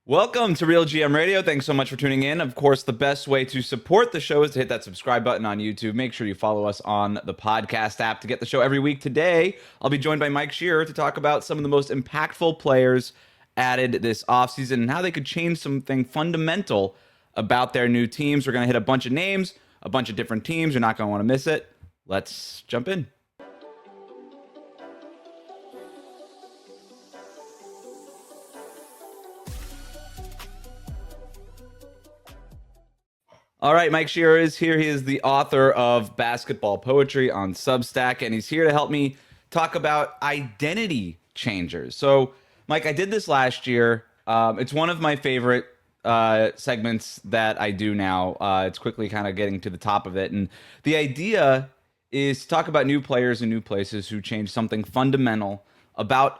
Welcome to RealGM Radio. Thanks so much for tuning in. Of course, the best way to support the show is to hit that subscribe button on YouTube. Make sure you follow us on the podcast app to get the show every week. Today, I'll be joined by Mike Shearer to talk about some of the most impactful players added this offseason and how they could change something fundamental about their new teams. We're going to hit a bunch of names, a bunch of different teams. You're not going to want to miss it. Let's jump in. All right, Mike Shearer is here. He is the author of Basketball Poetry on Substack, and he's here to help me talk about identity changers. So, Mike, I did this last year. It's one of my favorite segments that I do now. It's quickly kind of getting to the top of it. And the idea is to talk about new players and new places who change something fundamental about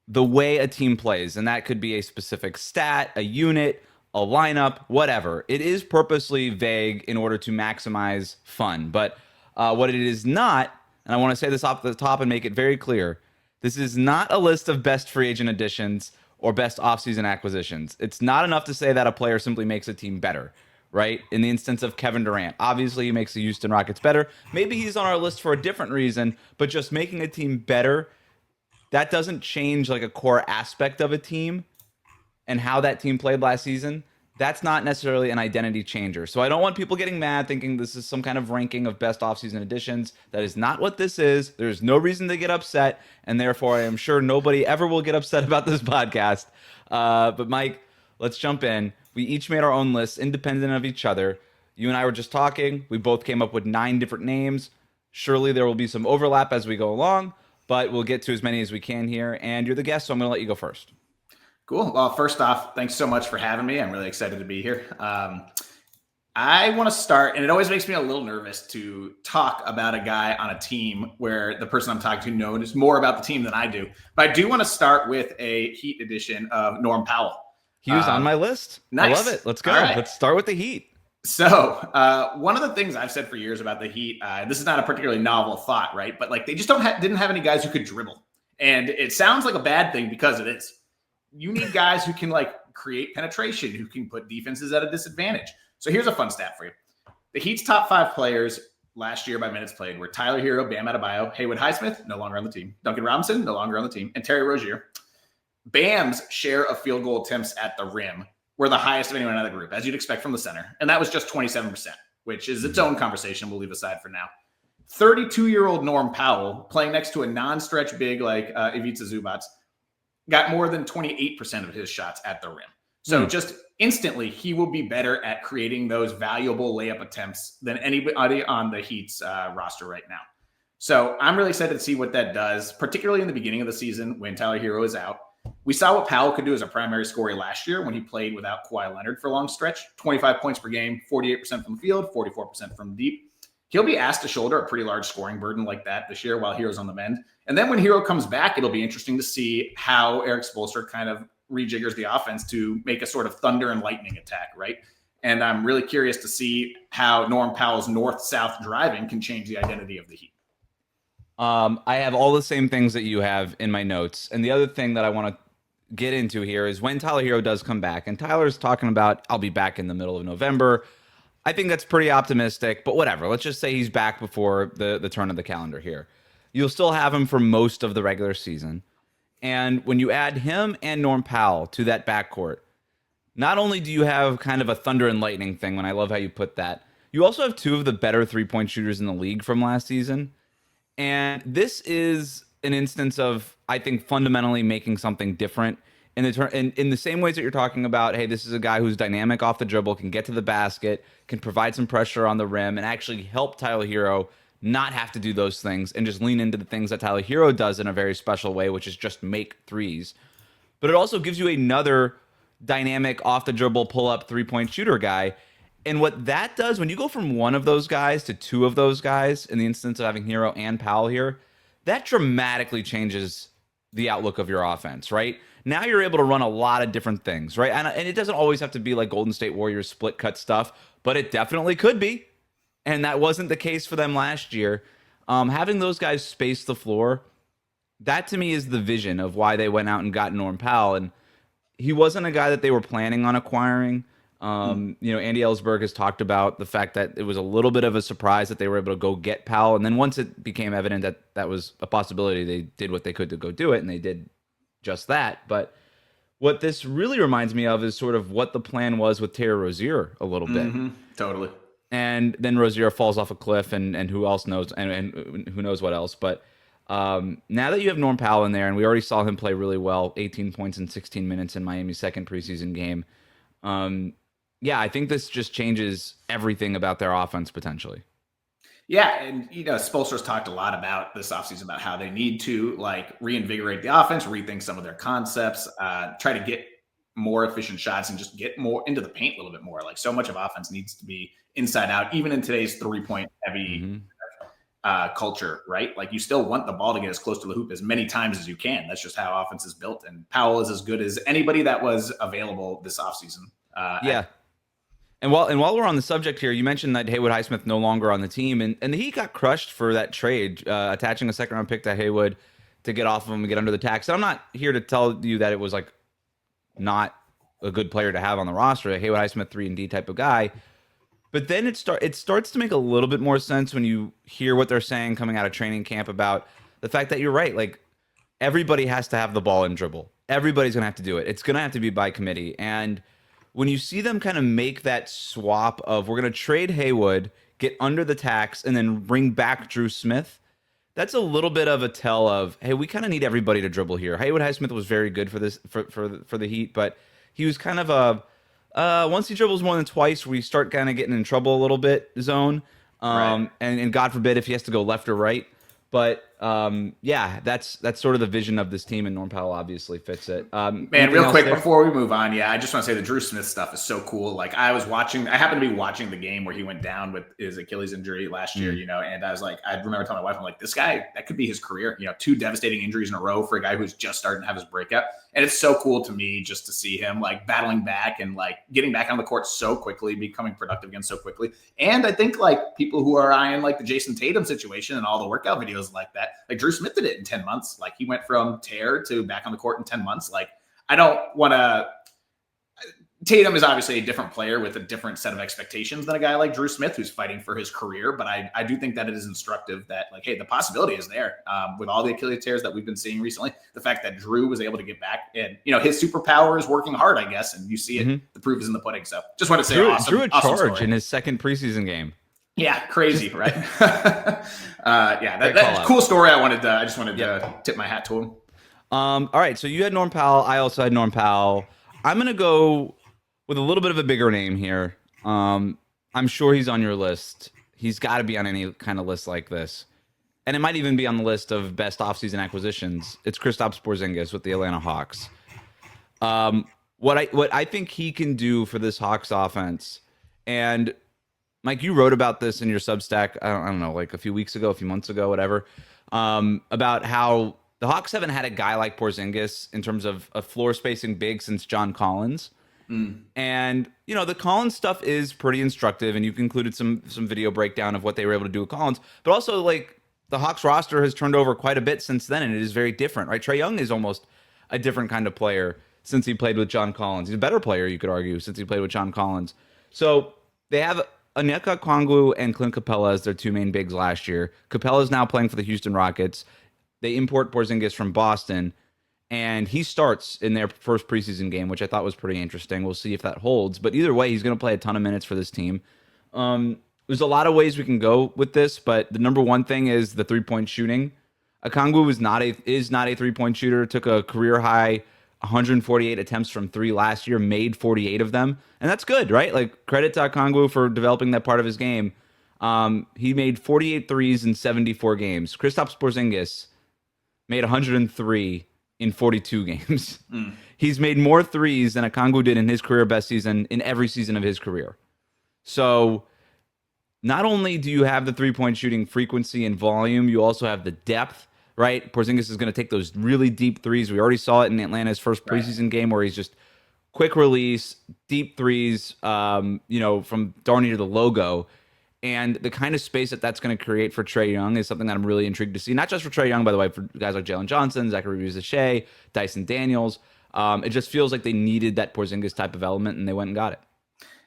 the way a team plays. And that could be a specific stat, a unit, a lineup, whatever. It is purposely vague in order to maximize fun. But what it is not, and I want to say this off the top and make it very clear, this is not a list of best free agent additions or best offseason acquisitions. It's not enough to say that a player simply makes a team better, right? In the instance of Kevin Durant, obviously he makes the Houston Rockets better. Maybe he's on our list for a different reason, but just making a team better, that doesn't change like a core aspect of a team and how that team played last season. That's not necessarily an identity changer. So I don't want people getting mad thinking this is some kind of ranking of best offseason additions. That is not what this is. There's no reason to get upset, and therefore I am sure nobody ever will get upset about this podcast. But Mike, let's jump in. We each made our own lists independent of each other. You and I were just talking. We both came up with 9 different names. Surely there will be some overlap as we go along, but we'll get to as many as we can here. And you're the guest, so I'm going to let you go first. Cool. Well, first off, thanks so much for having me. I'm really excited to be here. I want to start, and it always makes me a little nervous to talk about a guy on a team where the person I'm talking to knows more about the team than I do. But I do want to start with a Heat edition of Norm Powell. He was on my list. Nice. I love it. Let's go. Right. Let's start with the Heat. So one of the things I've said for years about the Heat, this is not a particularly novel thought, right? But like they just didn't have any guys who could dribble. And it sounds like a bad thing because it is. You need guys who can like create penetration, who can put defenses at a disadvantage. So here's a fun stat for you. The Heat's top 5 players last year by minutes played were Tyler Hero, Bam Adebayo, Haywood Highsmith, no longer on the team, Duncan Robinson, no longer on the team, and Terry Rozier. Bam's share of field goal attempts at the rim were the highest of anyone in the group, as you'd expect from the center. And that was just 27%, which is its own conversation we'll leave aside for now. 32-year-old Norm Powell, playing next to a non-stretch big like Ivica Zubac, got more than 28% of his shots at the rim. So just instantly, he will be better at creating those valuable layup attempts than anybody on the Heat's roster right now. So I'm really excited to see what that does, particularly in the beginning of the season when Tyler Hero is out. We saw what Powell could do as a primary scorer last year when he played without Kawhi Leonard for a long stretch. 25 points per game, 48% from the field, 44% from deep. He'll be asked to shoulder a pretty large scoring burden like that this year while Hero's on the mend. And then when Hero comes back, it'll be interesting to see how Eric Spoelstra kind of rejiggers the offense to make a sort of thunder and lightning attack, right? And I'm really curious to see how Norm Powell's north-south driving can change the identity of the Heat. I have all the same things that you have in my notes. And the other thing that I want to get into here is when Tyler Hero does come back. And Tyler's talking about, I'll be back in the middle of November. I think that's pretty optimistic, but whatever. Let's just say he's back before the turn of the calendar here. You'll still have him for most of the regular season. And when you add him and Norm Powell to that backcourt, not only do you have kind of a thunder and lightning thing, when I love how you put that, you also have 2 of the better three-point shooters in the league from last season. And this is an instance of, I think, fundamentally making something different in the same ways that you're talking about. Hey, this is a guy who's dynamic off the dribble, can get to the basket, can provide some pressure on the rim, and actually help Tyler Hero not have to do those things and just lean into the things that Tyler Hero does in a very special way, which is just make threes. But it also gives you another dynamic off the dribble pull-up three-point shooter guy. And what that does, when you go from one of those guys to 2 of those guys, in the instance of having Hero and Powell here, that dramatically changes the outlook of your offense, right? Now you're able to run a lot of different things, right? And it doesn't always have to be like Golden State Warriors split cut stuff, but it definitely could be. And that wasn't the case for them last year. Having those guys space the floor, that to me is the vision of why they went out and got Norm Powell. And he wasn't a guy that they were planning on acquiring. Andy Ellsberg has talked about the fact that it was a little bit of a surprise that they were able to go get Powell. And then once it became evident that that was a possibility, they did what they could to go do it, and they did just that. But what this really reminds me of is sort of what the plan was with Terry Rozier a little bit. Totally. And then Rozier falls off a cliff, and who else knows, and who knows what else. But now that you have Norm Powell in there, and we already saw him play really well, 18 points in 16 minutes in Miami's second preseason game. I think this just changes everything about their offense potentially. Yeah, and Spoelstra's talked a lot about this offseason about how they need to reinvigorate the offense, rethink some of their concepts, try to get more efficient shots and just get more into the paint a little bit more. Like, so much of offense needs to be inside out, even in today's 3-point heavy culture, right? Like, you still want the ball to get as close to the hoop as many times as you can. That's just how offense is built. And Powell is as good as anybody that was available this offseason. And while we're on the subject here, you mentioned that Haywood Highsmith no longer on the team, and he got crushed for that trade, attaching a second-round pick to Haywood to get off of him and get under the tax. And I'm not here to tell you that it was not a good player to have on the roster, a Haywood Highsmith 3-and-D type of guy. But then it starts to make a little bit more sense when you hear what they're saying coming out of training camp about the fact that you're right. Like, everybody has to have the ball and dribble. Everybody's going to have to do it. It's going to have to be by committee. And when you see them kind of make that swap of, we're going to trade Haywood, get under the tax, and then bring back Drew Smith, that's a little bit of a tell of, hey, we kind of need everybody to dribble here. Haywood Highsmith was very good for this for the Heat, but he was kind of once he dribbles more than twice, we start kind of getting in trouble a little bit zone. Right. And God forbid if he has to go left or right. But that's sort of the vision of this team, and Norm Powell obviously fits it. Man, real quick before we move on, I just want to say the Drew Smith stuff is so cool. Like, I happened to be watching the game where he went down with his Achilles injury last year, and I was like, I remember telling my wife, I'm like, this guy, that could be his career. 2 devastating injuries in a row for a guy who's just starting to have his breakout. And it's so cool to me just to see him battling back and getting back on the court so quickly, becoming productive again so quickly. And I think people who are eyeing the Jason Tatum situation and all the workout videos like that, Drew Smith did it in 10 months. He went from tear to back on the court in 10 months. I don't want to. Tatum is obviously a different player with a different set of expectations than a guy like Drew Smith, who's fighting for his career. But I do think that it is instructive that, hey, the possibility is there with all the Achilles tears that we've been seeing recently. The fact that Drew was able to get back and, his superpower is working hard, I guess. And you see it. The proof is in the pudding. So just want to say Drew a awesome charge story. In his second preseason game. Yeah, crazy, right? That's a cool story. I just wanted to tip my hat to him. All right, so you had Norm Powell. I also had Norm Powell. I'm going to go with a little bit of a bigger name here. I'm sure he's on your list. He's got to be on any kind of list like this. And it might even be on the list of best offseason acquisitions. It's Kristaps Porzingis with the Atlanta Hawks. What I think he can do for this Hawks offense, and Mike, you wrote about this in your Substack, I don't know, a few weeks ago, a few months ago, whatever, about how the Hawks haven't had a guy like Porzingis in terms of a floor spacing big since John Collins. And, the Collins stuff is pretty instructive, and you've included some video breakdown of what they were able to do with Collins. But also, the Hawks roster has turned over quite a bit since then, and it is very different, right? Trae Young is almost a different kind of player since he played with John Collins. He's a better player, you could argue, since he played with John Collins. So they have Onyeka Okongwu and Clint Capella as their 2 main bigs last year. Capella is now playing for the Houston Rockets. They import Porzingis from Boston, and he starts in their first preseason game, which I thought was pretty interesting. We'll see if that holds. But either way, he's going to play a ton of minutes for this team. There's a lot of ways we can go with this, but the number one thing is the 3-point shooting. Okongwu is not a 3-point shooter. Took a career high 148 attempts from 3 last year, made 48 of them. And that's good, right? Credit to Okongwu for developing that part of his game. He made 48 threes in 74 games. Kristaps Porzingis made 103 in 42 games. He's made more threes than Okongwu did in his career best season in every season of his career. So not only do you have the 3-point shooting frequency and volume, you also have the depth, right? Porzingis is going to take those really deep threes. We already saw it in Atlanta's first preseason game where he's just quick release, deep threes, from darn near the logo. And the kind of space that's going to create for Trae Young is something that I'm really intrigued to see. Not just for Trae Young, by the way, for guys like Jalen Johnson, Zachary Rivers-Shea, Dyson Daniels. It just feels like they needed that Porzingis type of element, and they went and got it.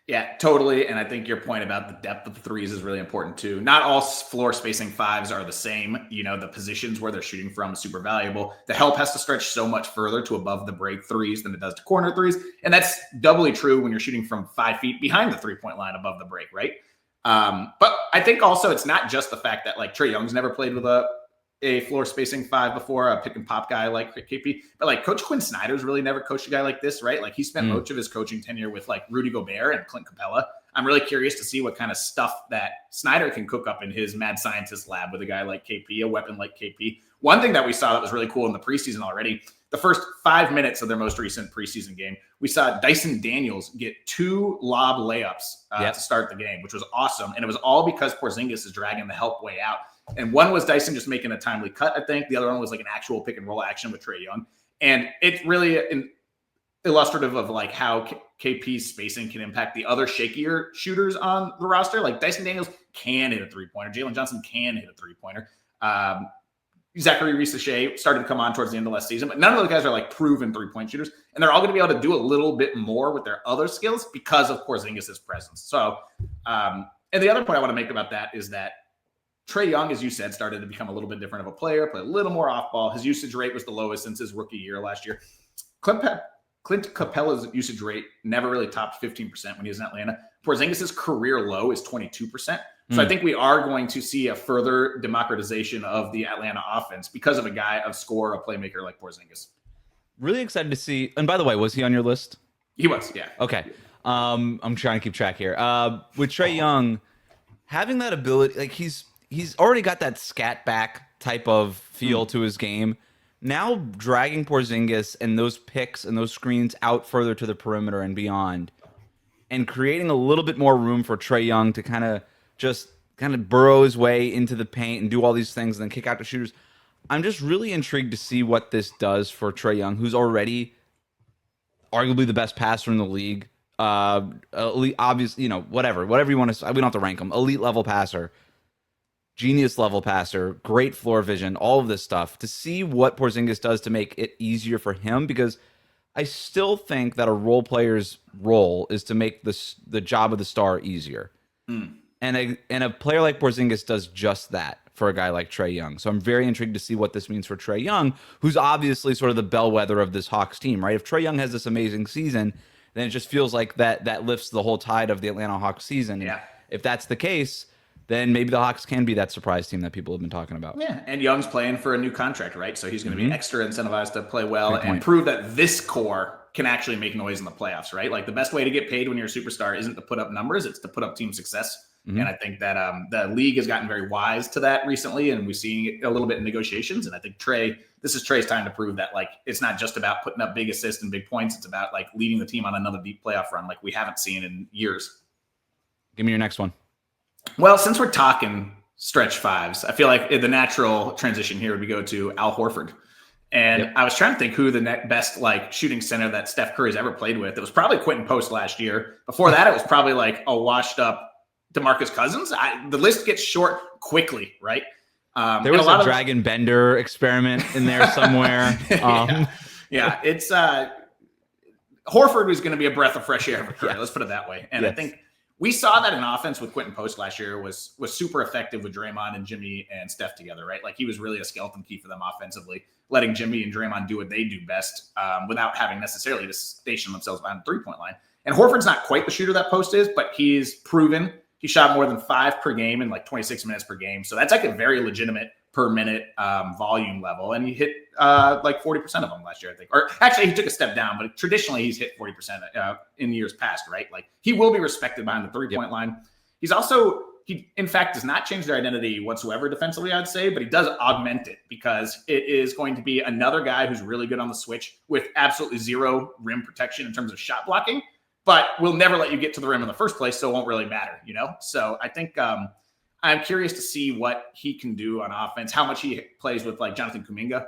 Yeah, totally. And I think your point about the depth of the threes is really important too. Not all floor spacing fives are the same. You know, the positions where they're shooting from is super valuable. The help has to stretch so much further to above the break threes than it does to corner threes. And that's doubly true when you're shooting from 5 feet behind the 3-point line above the break, right? But I think also it's not just the fact that like Trae Young's never played with a floor spacing five before, a pick and pop guy like KP. But like Coach Quinn Snyder's really never coached a guy like this, right? Like he spent much of his coaching tenure with like Rudy Gobert and Clint Capella. I'm really curious to see what kind of stuff that Snyder can cook up in his mad scientist lab with a guy like KP, a weapon like KP. One thing that we saw that was really cool in the preseason already, the first 5 minutes of their most recent preseason game, we saw Dyson Daniels get 2 lob layups to start the game, which was awesome. And it was all because Porzingis is dragging the help way out. And one was Dyson just making a timely cut, I think. The other one was like an actual pick and roll action with Trae Young. And it's really illustrative of like how KP's spacing can impact the other shakier shooters on the roster. Like Dyson Daniels can hit a 3-pointer. Jalen Johnson can hit a 3-pointer. Zachary Reese-Shea started to come on towards the end of last season, but none of those guys are like proven 3-point shooters. And they're all going to be able to do a little bit more with their other skills because of Porzingis' presence. So, and the other point I want to make about that is that Trae Young, as you said, started to become a little bit different of a player, play a little more off ball. His usage rate was the lowest since his rookie year last year. Clint Capella's usage rate never really topped 15% when he was in Atlanta. Porzingis' career low is 22%. So I think we are going to see a further democratization of the Atlanta offense because of a guy, a scorer, a playmaker like Porzingis. Really excited to see. And by the way, was he on your list? He was, yeah. Okay. I'm trying to keep track here. With Trae Young, having that ability, like he's already got that scat back type of feel to his game. Now dragging Porzingis and those picks and those screens out further to the perimeter and beyond, and creating a little bit more room for Trae Young to kind of burrow his way into the paint and do all these things and then kick out the shooters. I'm just really intrigued to see what this does for Trae Young, who's already arguably the best passer in the league. Elite, obviously, whatever you want to say. We don't have to rank him. Elite level passer, genius level passer, great floor vision, all of this stuff. To see what Porzingis does to make it easier for him, because I still think that a role player's role is to make the job of the star easier. And a player like Porzingis does just that for a guy like Trae Young. So I'm very intrigued to see what this means for Trae Young, who's obviously sort of the bellwether of this Hawks team, right? If Trae Young has this amazing season, then it just feels like that lifts the whole tide of the Atlanta Hawks season. Yeah. If that's the case, then maybe the Hawks can be that surprise team that people have been talking about. Yeah, and Young's playing for a new contract, right? So he's going to be extra incentivized to play well and prove that this core can actually make noise in the playoffs, right? Like the best way to get paid when you're a superstar isn't to put up numbers, it's to put up team success. And I think that the league has gotten very wise to that recently, and we're seeing it a little bit in negotiations. And I think this is Trae's time to prove that like it's not just about putting up big assists and big points. It's about like leading the team on another deep playoff run like we haven't seen in years. Give me your next one. Well, since we're talking stretch fives, I feel like the natural transition here would be go to Al Horford. And I was trying to think who the best like shooting center that Steph Curry's ever played with. It was probably Quentin Post last year. Before that, it was probably like a washed up DeMarcus Cousins. The list gets short quickly, right? There was a Dragon Bender experiment in there somewhere. It's Horford was going to be a breath of fresh air for Curry. Let's put it that way. And I think we saw that in offense with Quentin Post last year was super effective with Draymond and Jimmy and Steph together, right? Like he was really a skeleton key for them offensively, letting Jimmy and Draymond do what they do best without having necessarily to station themselves behind the 3-point line. And Horford's not quite the shooter that Post is, but he's proven he shot more than 5 per game in like 26 minutes per game. So that's like a very legitimate per minute volume level. And he hit like 40% of them last year, I think. Or actually, he took a step down, but traditionally he's hit 40% in years past, right? Like he will be respected behind the 3-point line. He's also, he in fact does not change their identity whatsoever defensively, I'd say, but he does augment it because it is going to be another guy who's really good on the switch with absolutely zero rim protection in terms of shot blocking, but will never let you get to the rim in the first place, so it won't really matter, So I think I'm curious to see what he can do on offense, how much he plays with like Jonathan Kuminga,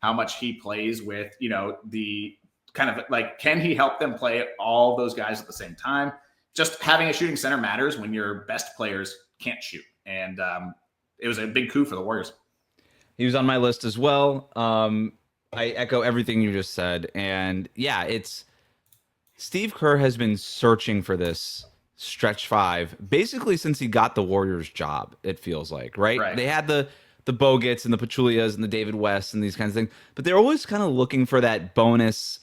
how much he plays with, the kind of like, can he help them play all those guys at the same time? Just having a shooting center matters when your best players can't shoot. And it was a big coup for the Warriors. He was on my list as well. I echo everything you just said. And yeah, it's Steve Kerr has been searching for this stretch five basically since he got the Warriors job, it feels like, right? Right. They had the Bogut's and the Pachulias and the David West and these kinds of things, but they're always kind of looking for that bonus.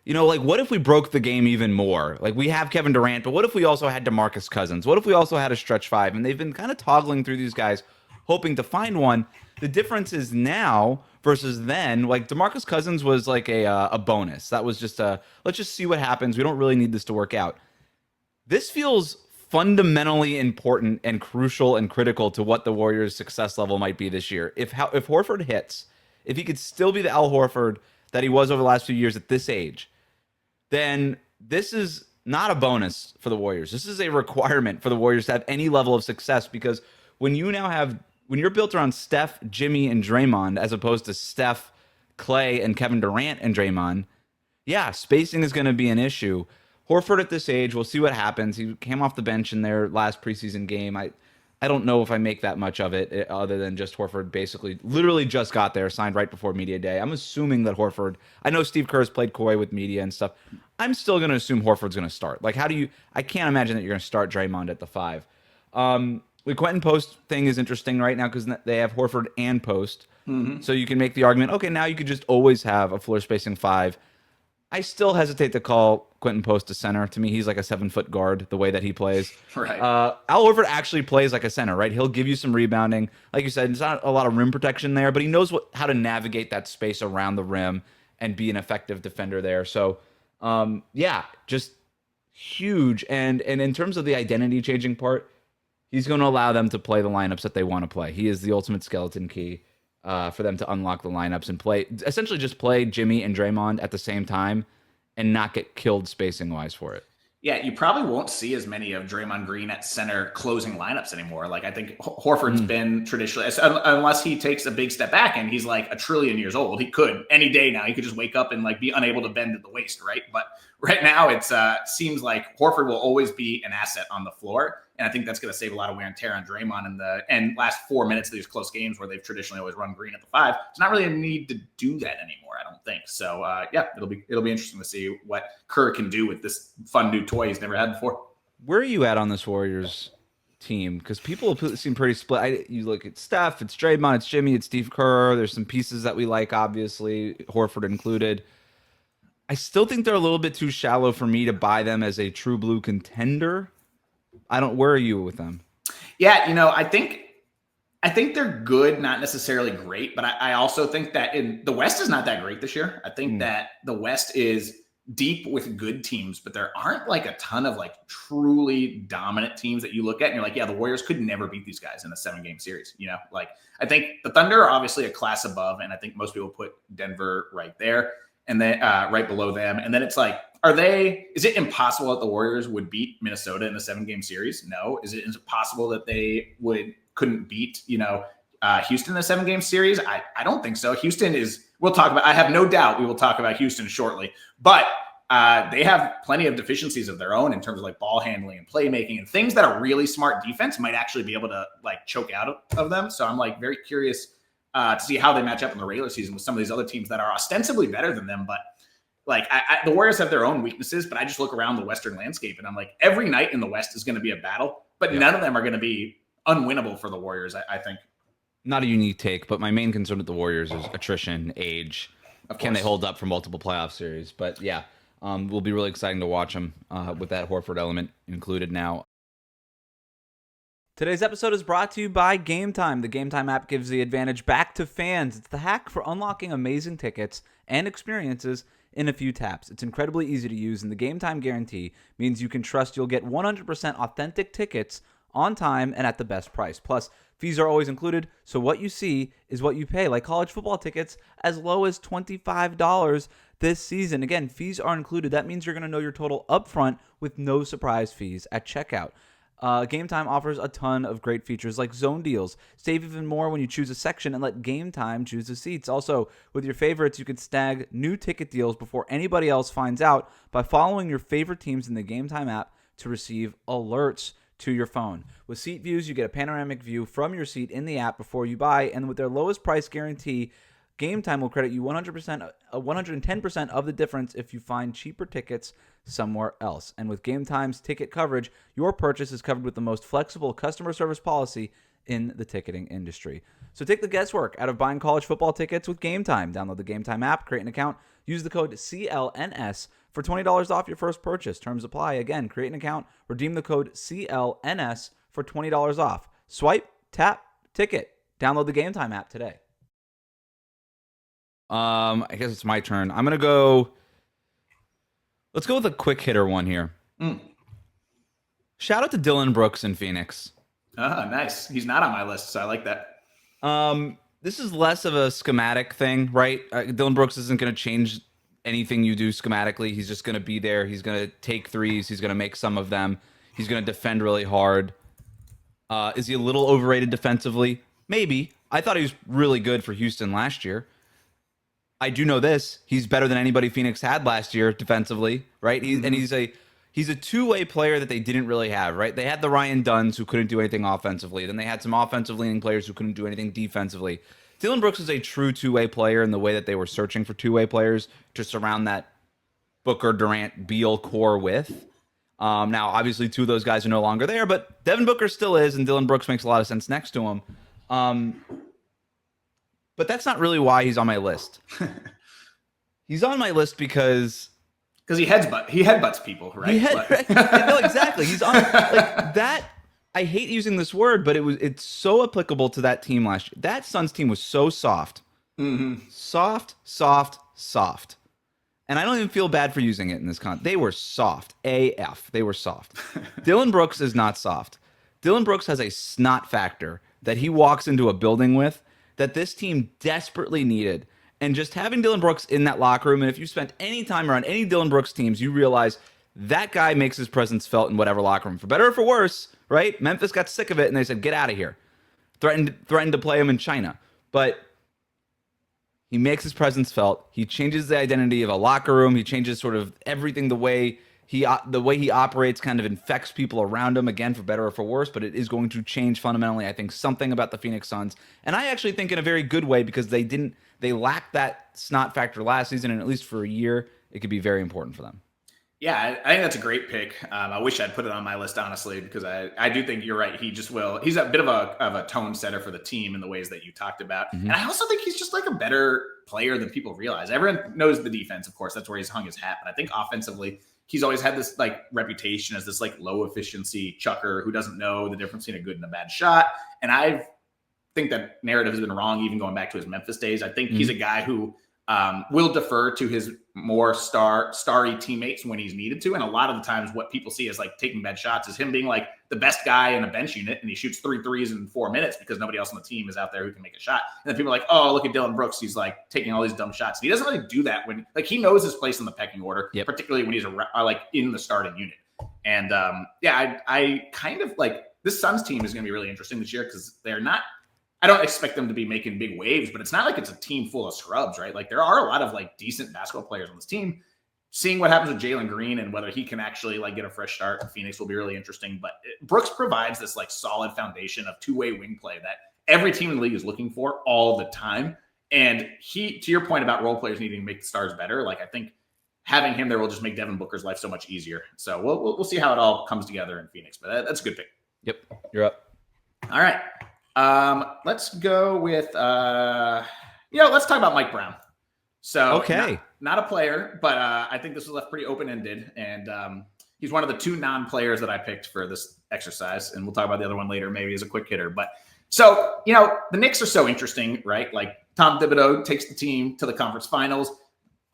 Like what if we broke the game even more? Like we have Kevin Durant, but what if we also had DeMarcus Cousins? What if we also had a stretch five? And they've been kind of toggling through these guys, hoping to find one. The difference is now versus then, like DeMarcus Cousins was like a bonus. That was just let's just see what happens. We don't really need this to work out. This feels fundamentally important and crucial and critical to what the Warriors' success level might be this year. If Horford hits, if he could still be the Al Horford that he was over the last few years at this age, then this is not a bonus for the Warriors. This is a requirement for the Warriors to have any level of success, because when you're built around Steph, Jimmy, and Draymond, as opposed to Steph, Clay, and Kevin Durant and Draymond, yeah, spacing is going to be an issue. Horford at this age, we'll see what happens. He came off the bench in their last preseason game. I don't know if I make that much of it other than just Horford basically literally just got there, signed right before media day. I'm assuming that Horford, I know Steve Kerr's played coy with media and stuff. I'm still going to assume Horford's going to start. Like, I can't imagine that you're going to start Draymond at the 5. The Quentin Post thing is interesting right now because they have Horford and Post. Mm-hmm. So you can make the argument, okay, now you could just always have a floor spacing 5. I still hesitate to call Quentin Post a center. To me, he's like a 7-foot guard, the way that he plays. Right. Al Horford actually plays like a center, right? He'll give you some rebounding. Like you said, it's not a lot of rim protection there, but he knows how to navigate that space around the rim and be an effective defender there. So, yeah, just huge. And in terms of the identity changing part, he's going to allow them to play the lineups that they want to play. He is the ultimate skeleton key for them to unlock the lineups and essentially just play Jimmy and Draymond at the same time and not get killed spacing-wise for it. Yeah, you probably won't see as many of Draymond Green at center closing lineups anymore. Like, I think Horford's been traditionally, unless he takes a big step back and he's like a trillion years old. He could any day now. He could just wake up and like be unable to bend at the waist, right? But right now, it seems like Horford will always be an asset on the floor. And I think that's going to save a lot of wear and tear on Draymond in the last 4 minutes of these close games where they've traditionally always run Green at the 5. It's not really a need to do that anymore, I don't think. So, yeah, it'll be interesting to see what Kerr can do with this fun new toy he's never had before. Where are you at on this Warriors team? Because people seem pretty split. You look at Steph, it's Draymond, it's Jimmy, it's Steve Kerr. There's some pieces that we like, obviously, Horford included. I still think they're a little bit too shallow for me to buy them as a true blue contender. Where are you with them? Yeah, I think they're good, not necessarily great, but I also think that the West is not that great this year. I think that the West is deep with good teams, but there aren't like a ton of like truly dominant teams that you look at and you're like, yeah, the Warriors could never beat these guys in a 7-game series. Like I think the Thunder are obviously a class above, and I think most people put Denver right there and then right below them. And then it's like, is it impossible that the Warriors would beat Minnesota in a 7-game series? No. Is it possible that they couldn't beat, Houston in a 7-game series? I don't think so. I have no doubt we will talk about Houston shortly, but they have plenty of deficiencies of their own in terms of like ball handling and playmaking and things that a really smart defense might actually be able to like choke out of them. So I'm like very curious to see how they match up in the regular season with some of these other teams that are ostensibly better than them, but like the Warriors have their own weaknesses, but I just look around the Western landscape and I'm like, every night in the West is going to be a battle, but none of them are going to be unwinnable for the Warriors, I think. Not a unique take, but my main concern with the Warriors is attrition, age. Can they hold up for multiple playoff series? But yeah, will be really exciting to watch them with that Horford element included now. Today's episode is brought to you by Game Time. The Game Time app gives the advantage back to fans. It's the hack for unlocking amazing tickets and experiences in a few taps. It's incredibly easy to use, and the Game Time guarantee means you can trust you'll get 100% authentic tickets on time and at the best price. Plus, fees are always included, so what you see is what you pay, like college football tickets as low as $25 this season. Again, fees are included. That means you're going to know your total upfront with no surprise fees at checkout. Game Time offers a ton of great features like zone deals. Save even more when you choose a section and let Game Time choose the seats. Also, with your favorites, you can snag new ticket deals before anybody else finds out by following your favorite teams in the Game Time app to receive alerts to your phone. With Seat Views, you get a panoramic view from your seat in the app before you buy, and with their lowest price guarantee, Game Time will credit you 110% of the difference if you find cheaper tickets somewhere else. And with Game Time's ticket coverage, your purchase is covered with the most flexible customer service policy in the ticketing industry. So take the guesswork out of buying college football tickets with Game Time. Download the Game Time app, create an account, use the code CLNS for $20 off your first purchase. Terms apply. Again, create an account, redeem the code CLNS for $20 off. Swipe, tap, ticket. Download the Game Time app today. I guess it's my turn. I'm going to go. Let's go with a quick hitter one here. Shout out to Dillon Brooks in Phoenix. Nice. He's not on my list, so I like that. This is less of a schematic thing, right? Dillon Brooks isn't going to change anything you do schematically. He's just going to be there. He's going to take threes. He's going to make some of them. He's going to defend really hard. Is he a little overrated defensively? Maybe. I thought he was really good for Houston last year. I do know this. He's better than anybody Phoenix had last year defensively, right? And he's a two-way player that they didn't really have, right? They had the Ryan Dunns who couldn't do anything offensively. Then they had some offensive-leaning players who couldn't do anything defensively. Dillon Brooks is a true two-way player in the way that they were searching for two-way players to surround that Booker, Durant, Beal core with. Now, obviously, two of those guys are no longer there, but Devin Booker still is, and Dillon Brooks makes a lot of sense next to him. But that's not really why he's on my list. He's on my list because he headbutts people, right? Right? No, exactly. He's on like that. I hate using this word, but it's so applicable to that team last year. That Suns team was so soft. Soft. And I don't even feel bad for using it in this context. They were soft. AF. They were soft. Dillon Brooks is not soft. Dillon Brooks has a snot factor that he walks into a building with that this team desperately needed. And just having Dillon Brooks in that locker room, and if you spent any time around any Dillon Brooks teams, you realize that guy makes his presence felt in whatever locker room. For better or for worse, right? Memphis got sick of it, and they said, get out of here. Threatened to play him in China. But he makes his presence felt. He changes the identity of a locker room. He changes sort of everything, the way he operates kind of infects people around him, again, for better or for worse, but it is going to change fundamentally, I think, something about the Phoenix Suns. And I actually think in a very good way, because they lacked that snot factor last season, and at least for a year, it could be very important for them. Yeah, I think that's a great pick. I wish I'd put it on my list, honestly, because I do think you're right. He just will. He's a bit of a tone setter for the team in the ways that you talked about. And I also think he's just like a better player than people realize. Everyone knows the defense, of course. That's where he's hung his hat. But I think offensively, he's always had this like reputation as this like low efficiency chucker who doesn't know the difference between a good and a bad shot. And I think that narrative has been wrong, even going back to his Memphis days. I think he's a guy who will defer to his more starry teammates when he's needed to. And a lot of the times what people see as like taking bad shots is him being like the best guy in a bench unit, and he shoots 3 threes in 4 minutes because nobody else on the team is out there who can make a shot. And then people are like, oh, look at Dillon Brooks. He's like taking all these dumb shots. And he doesn't really do that when like he knows his place in the pecking order, particularly when he's like in the starting unit. And I kind of like this Suns team is going to be really interesting this year because they're not, I don't expect them to be making big waves, but it's not like it's a team full of scrubs, right? Like there are a lot of like decent basketball players on this team. Seeing what happens with Jalen Green and whether he can actually like get a fresh start in Phoenix will be really interesting. But Brooks provides this like solid foundation of two-way wing play that every team in the league is looking for all the time. And he, to your point about role players needing to make the stars better, like I think having him there will just make Devin Booker's life so much easier. So we'll see how it all comes together in Phoenix. But that's a good pick. Yep, you're up. All right. Let's go with, let's talk about Mike Brown. So okay, not a player, but I think this was left pretty open-ended. And he's one of the 2 non-players that I picked for this exercise. And we'll talk about the other one later, maybe as a quick hitter. But so, the Knicks are so interesting, right? Like Tom Thibodeau takes the team to the conference finals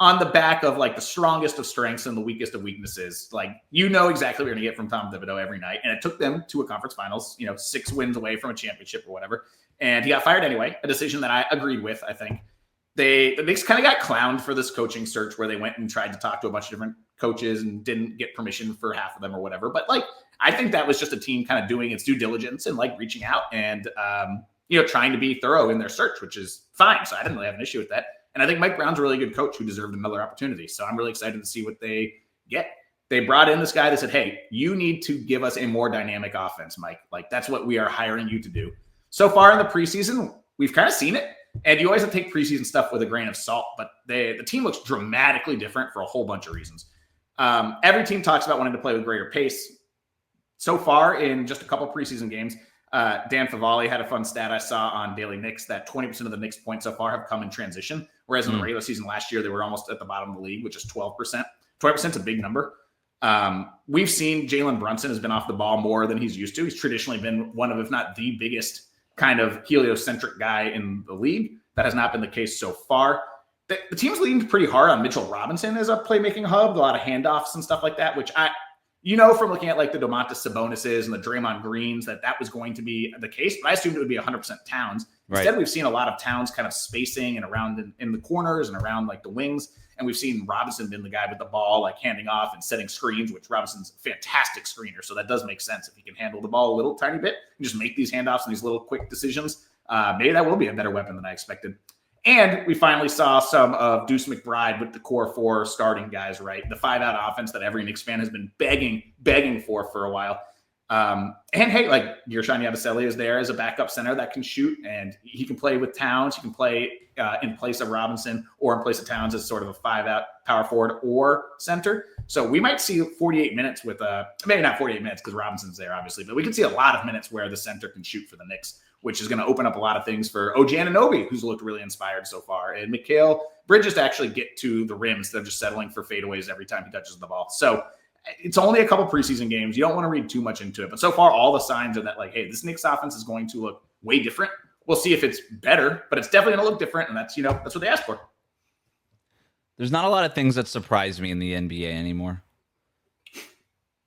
on the back of like the strongest of strengths and the weakest of weaknesses. Like, exactly what you're going to get from Tom Thibodeau every night. And it took them to a conference finals, 6 wins away from a championship or whatever. And he got fired anyway, a decision that I agreed with, I think. The Knicks kind of got clowned for this coaching search where they went and tried to talk to a bunch of different coaches and didn't get permission for half of them or whatever. But like, I think that was just a team kind of doing its due diligence and like reaching out and, trying to be thorough in their search, which is fine. So I didn't really have an issue with that. And I think Mike Brown's a really good coach who deserved another opportunity. So I'm really excited to see what they get. They brought in this guy that said, hey, you need to give us a more dynamic offense, Mike. Like, that's what we are hiring you to do. So far in the preseason, we've kind of seen it. And you always have to take preseason stuff with a grain of salt, but the team looks dramatically different for a whole bunch of reasons. Every team talks about wanting to play with greater pace. So far in just a couple preseason games, Dan Favale had a fun stat I saw on Daily Knicks that 20% of the Knicks points so far have come in transition, whereas in the regular season last year, they were almost at the bottom of the league, which is 12%. 20% is a big number. We've seen Jalen Brunson has been off the ball more than he's used to. He's traditionally been one of, if not the biggest kind of heliocentric guy in the league. That has not been the case so far. The team's leaning pretty hard on Mitchell Robinson as a playmaking hub, a lot of handoffs and stuff like that, which from looking at like the Domantas Sabonises and the Draymond Greens, that was going to be the case, but I assumed it would be 100% Towns. Instead, we've seen a lot of Towns kind of spacing and around in the corners and around like the wings. And we've seen Robinson been the guy with the ball, like handing off and setting screens, which Robinson's a fantastic screener. So that does make sense if he can handle the ball a little tiny bit and just make these handoffs and these little quick decisions. Maybe that will be a better weapon than I expected. And we finally saw some of Deuce McBride with the core 4 starting guys, right? The 5-out offense that every Knicks fan has been begging for a while. And hey, like Gershon Yabusele is there as a backup center that can shoot, and he can play with Towns. He can play in place of Robinson or in place of Towns as sort of a 5-out power forward or center. So we might see 48 minutes with maybe not 48 minutes because Robinson's there, obviously, but we can see a lot of minutes where the center can shoot for the Knicks, which is going to open up a lot of things for OG Anunoby, who's looked really inspired so far, and Mikal Bridges to actually get to the rim instead of just settling for fadeaways every time he touches the ball. So it's only a couple preseason games. You don't want to read too much into it. But so far, all the signs are that, like, hey, this Knicks offense is going to look way different. We'll see if it's better, but it's definitely going to look different, and that's what they asked for. There's not a lot of things that surprise me in the NBA anymore.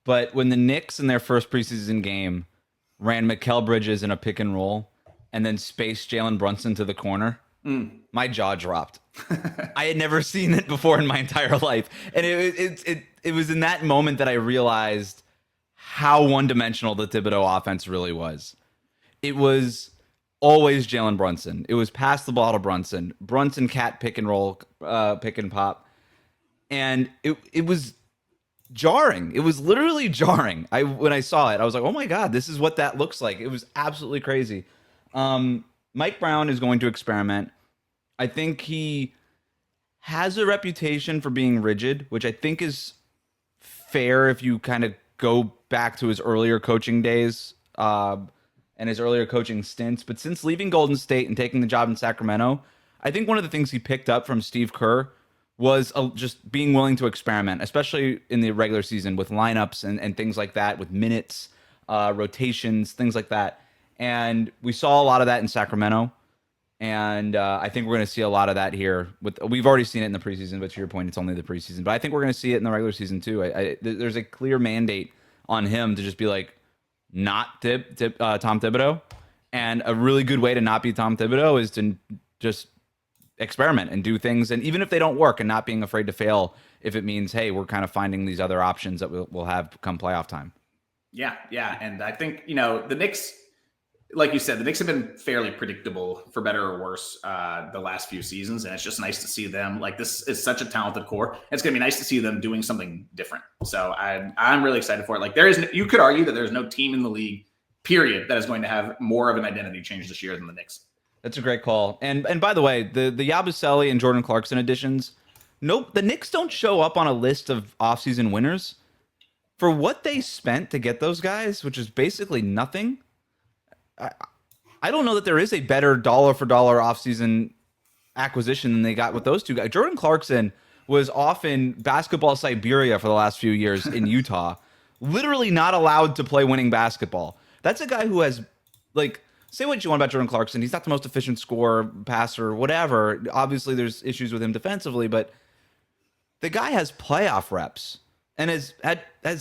But when the Knicks in their first preseason game ran Mikal Bridges in a pick and roll and then spaced Jalen Brunson to the corner, my jaw dropped. I had never seen it before in my entire life. And it was in that moment that I realized how one-dimensional the Thibodeau offense really was. It was always Jalen Brunson. It was pass the ball to Brunson. Brunson cat pick and roll, pick and pop. And it was jarring. It was literally jarring. When I saw it, I was like, oh my God, this is what that looks like. It was absolutely crazy. Mike Brown is going to experiment. I think he has a reputation for being rigid, which I think is fair if you kind of go back to his earlier coaching days and his earlier coaching stints. But since leaving Golden State and taking the job in Sacramento, I think one of the things he picked up from Steve Kerr was just being willing to experiment, especially in the regular season with lineups and things like that, with minutes, rotations, things like that. And we saw a lot of that in Sacramento. And I think we're going to see a lot of that here. We've already seen it in the preseason, but to your point, it's only the preseason. But I think we're going to see it in the regular season too. There's a clear mandate on him to just be like, not Tom Thibodeau. And a really good way to not be Tom Thibodeau is to just experiment and do things. And even if they don't work, and not being afraid to fail if it means, hey, we're kind of finding these other options that we'll have come playoff time. Yeah. And I think, the Knicks, like you said, the Knicks have been fairly predictable for better or worse the last few seasons. And it's just nice to see them. Like, this is such a talented core. It's going to be nice to see them doing something different. So I'm really excited for it. Like, you could argue that there's no team in the league, period, that is going to have more of an identity change this year than the Knicks. That's a great call. And by the way, the Yabusele and Jordan Clarkson additions, the Knicks don't show up on a list of offseason winners. For what they spent to get those guys, which is basically nothing, I don't know that there is a better dollar-for-dollar offseason acquisition than they got with those two guys. Jordan Clarkson was off in basketball Siberia for the last few years in Utah, literally not allowed to play winning basketball. That's a guy who has, like, say what you want about Jordan Clarkson. He's not the most efficient scorer, passer, whatever. Obviously, there's issues with him defensively, but the guy has playoff reps and has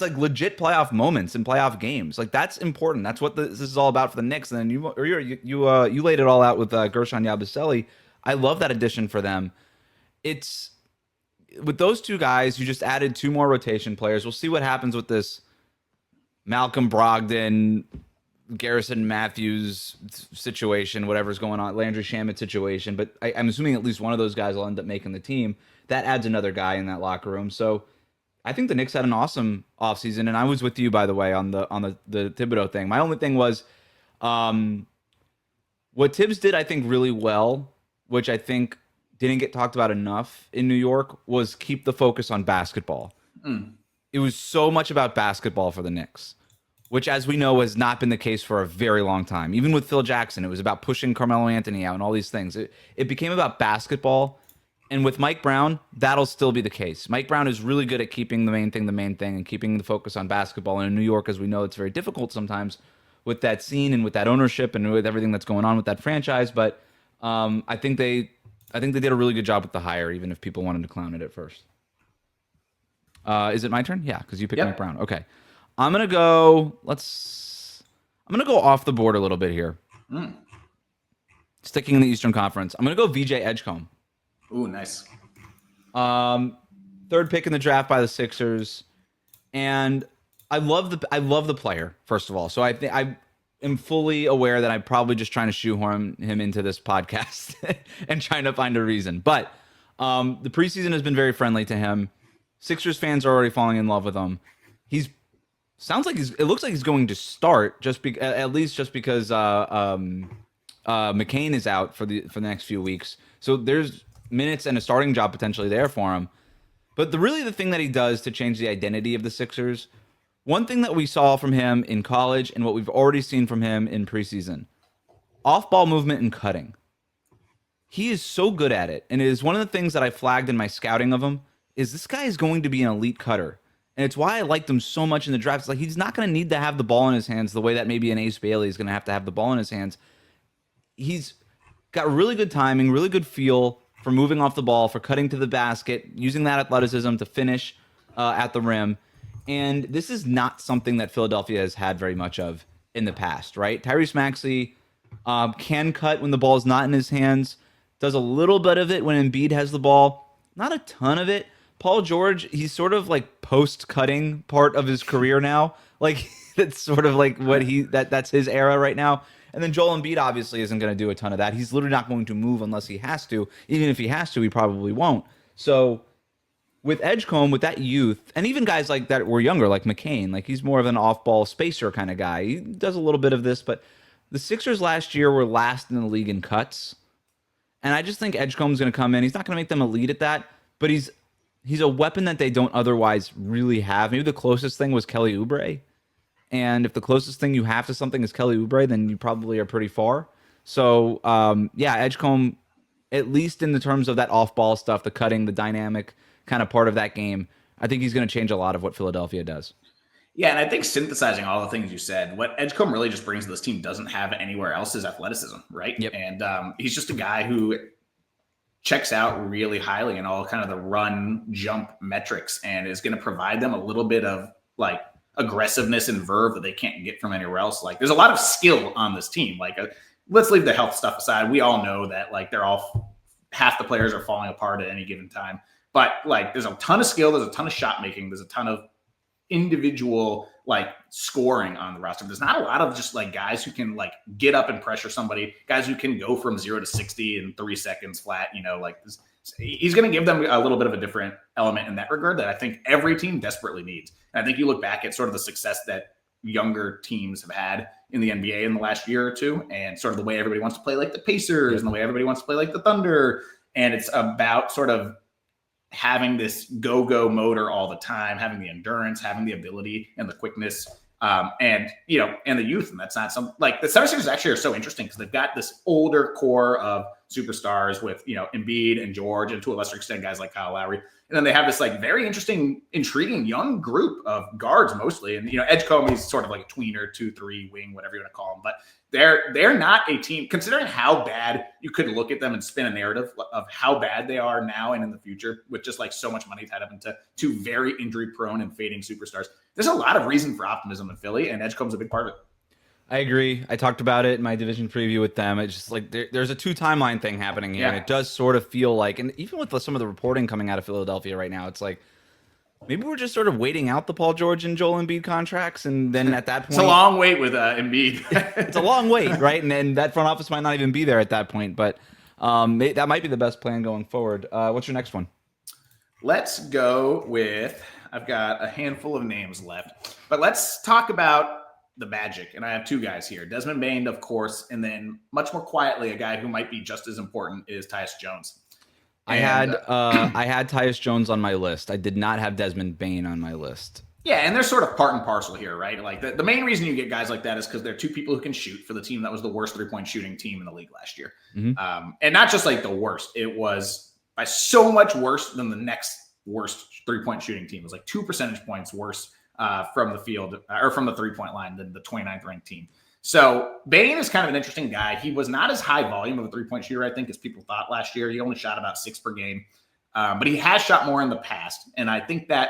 like legit playoff moments in playoff games. Like, that's important. That's what this is all about for the Knicks. And then you laid it all out with Gershon Yabusele. I love that addition for them. It's with those two guys. You just added two more rotation players. We'll see what happens with this Malcolm Brogdon, Garrison Matthews situation, whatever's going on, Landry Shamet situation. But I'm assuming at least one of those guys will end up making the team. That adds another guy in that locker room. So I think the Knicks had an awesome offseason, and I was with you, by the way, on the Thibodeau thing. My only thing was what Tibbs did, I think, really well which I think didn't get talked about enough in New York, was keep the focus on basketball. It was so much about basketball for the Knicks, which, as we know, has not been the case for a very long time. Even with Phil Jackson, it was about pushing Carmelo Anthony out and all these things. It became about basketball. And with Mike Brown, that'll still be the case. Mike Brown is really good at keeping the main thing, and keeping the focus on basketball. And in New York, as we know, it's very difficult sometimes with that scene and with that ownership and with everything that's going on with that franchise. But I think they did a really good job with the hire, even if people wanted to clown it at first. Is it my turn? Yeah, because you picked Mike Brown. Okay. I'm gonna go off the board a little bit here. Sticking in the Eastern Conference. I'm gonna go VJ Edgecombe. Ooh, nice. Third pick in the draft by the Sixers. And I love the player, first of all. So I am fully aware that I'm probably just trying to shoehorn him into this podcast and trying to find a reason. But the preseason has been very friendly to him. Sixers fans are already falling in love with him. It looks like he's going to start at least because McCain is out for the next few weeks. So there's minutes and a starting job potentially there for him. But the thing that he does to change the identity of the Sixers, one thing that we saw from him in college and what we've already seen from him in preseason, off-ball movement and cutting. He is so good at it. And it is one of the things that I flagged in my scouting of him, is this guy is going to be an elite cutter. And it's why I liked him so much in the draft. It's like he's not going to need to have the ball in his hands the way that maybe an Ace Bailey is going to have the ball in his hands. He's got really good timing, really good feel for moving off the ball, for cutting to the basket, using that athleticism to finish at the rim. And this is not something that Philadelphia has had very much of in the past, right? Tyrese Maxey can cut when the ball is not in his hands, does a little bit of it when Embiid has the ball, not a ton of it. Paul George, he's sort of like post-cutting part of his career now. Like that's sort of like that's his era right now. And then Joel Embiid obviously isn't going to do a ton of that. He's literally not going to move unless he has to. Even if he has to, he probably won't. So with Edgecombe, with that youth, and even guys like that were younger, like McCain, like he's more of an off-ball spacer kind of guy. He does a little bit of this, but the Sixers last year were last in the league in cuts. And I just think Edgecombe's going to come in. He's not going to make them elite at that, but he's a weapon that they don't otherwise really have. Maybe the closest thing was Kelly Oubre. And if the closest thing you have to something is Kelly Oubre, then you probably are pretty far. So, Edgecombe, at least in the terms of that off-ball stuff, the cutting, the dynamic kind of part of that game, I think he's going to change a lot of what Philadelphia does. Yeah, and I think synthesizing all the things you said, what Edgecombe really just brings to this team doesn't have anywhere else is athleticism, right? Yep. And he's just a guy who checks out really highly in all kind of the run jump metrics and is going to provide them a little bit of like aggressiveness and verve that they can't get from anywhere else. Like there's a lot of skill on this team. Like let's leave the health stuff aside. We all know that like half the players are falling apart at any given time, but like there's a ton of skill. There's a ton of shot making. There's a ton of individual like scoring on the roster. There's not a lot of just like guys who can like get up and pressure somebody, guys who can go from 0 to 60 in 3 seconds flat, like this. He's going to give them a little bit of a different element in that regard that I think every team desperately needs. And I think you look back at sort of the success that younger teams have had in the NBA in the last year or two, and sort of the way everybody wants to play like the Pacers and the way everybody wants to play like the Thunder. And it's about sort of having this go-go motor all the time, having the endurance, having the ability and the quickness, and the youth. And that's not some like the 76ers actually are so interesting because they've got this older core of superstars with, Embiid and George, and to a lesser extent, guys like Kyle Lowry. And then they have this like very interesting, intriguing young group of guards mostly. And, Edgecombe is sort of like a tweener, 2-3 wing, whatever you want to call him. But they're not a team, considering how bad you could look at them and spin a narrative of how bad they are now and in the future with just like so much money tied up into two very injury prone and fading superstars. There's a lot of reason for optimism in Philly, and Edgecombe's a big part of it. I agree. I talked about it in my division preview with them. It's just like there's a 2 timeline thing happening here. Yeah. And it does sort of feel like, and even with some of the reporting coming out of Philadelphia right now, it's like maybe we're just sort of waiting out the Paul George and Joel Embiid contracts. And then at that point, it's a long wait with Embiid. It's a long wait, right? And that front office might not even be there at that point. But that might be the best plan going forward. What's your next one? Let's go with, I've got a handful of names left, but let's talk about the Magic, and I have two guys here. Desmond Bane, of course, and then much more quietly, a guy who might be just as important is Tyus Jones. I had Tyus Jones on my list. I did not have Desmond Bane on my list. Yeah, and they're sort of part and parcel here, right? Like the main reason you get guys like that is because they're two people who can shoot for the team that was the worst three-point shooting team in the league last year. Mm-hmm. And not just like the worst. It was by so much worse than the next worst three-point shooting team. It was like 2 percentage points worse from the field or from the three-point line than the 29th ranked team. So Bane is kind of an interesting guy. He was not as high volume of a three-point shooter, I think, as people thought last year. He only shot about 6 per game. But he has shot more in the past. And I think that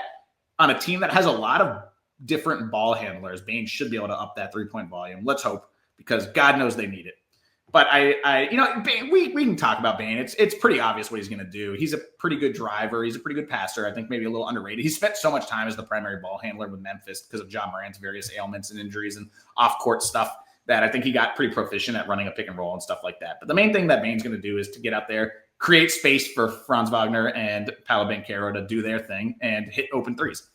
on a team that has a lot of different ball handlers, Bane should be able to up that three-point volume. Let's hope, because God knows they need it. But Bane, we can talk about Bane. It's pretty obvious what he's going to do. He's a pretty good driver. He's a pretty good passer. I think maybe a little underrated. He spent so much time as the primary ball handler with Memphis because of Ja Morant's various ailments and injuries and off-court stuff that I think he got pretty proficient at running a pick and roll and stuff like that. But the main thing that Bane's going to do is to get out there, create space for Franz Wagner and Paolo Banchero to do their thing and hit open threes.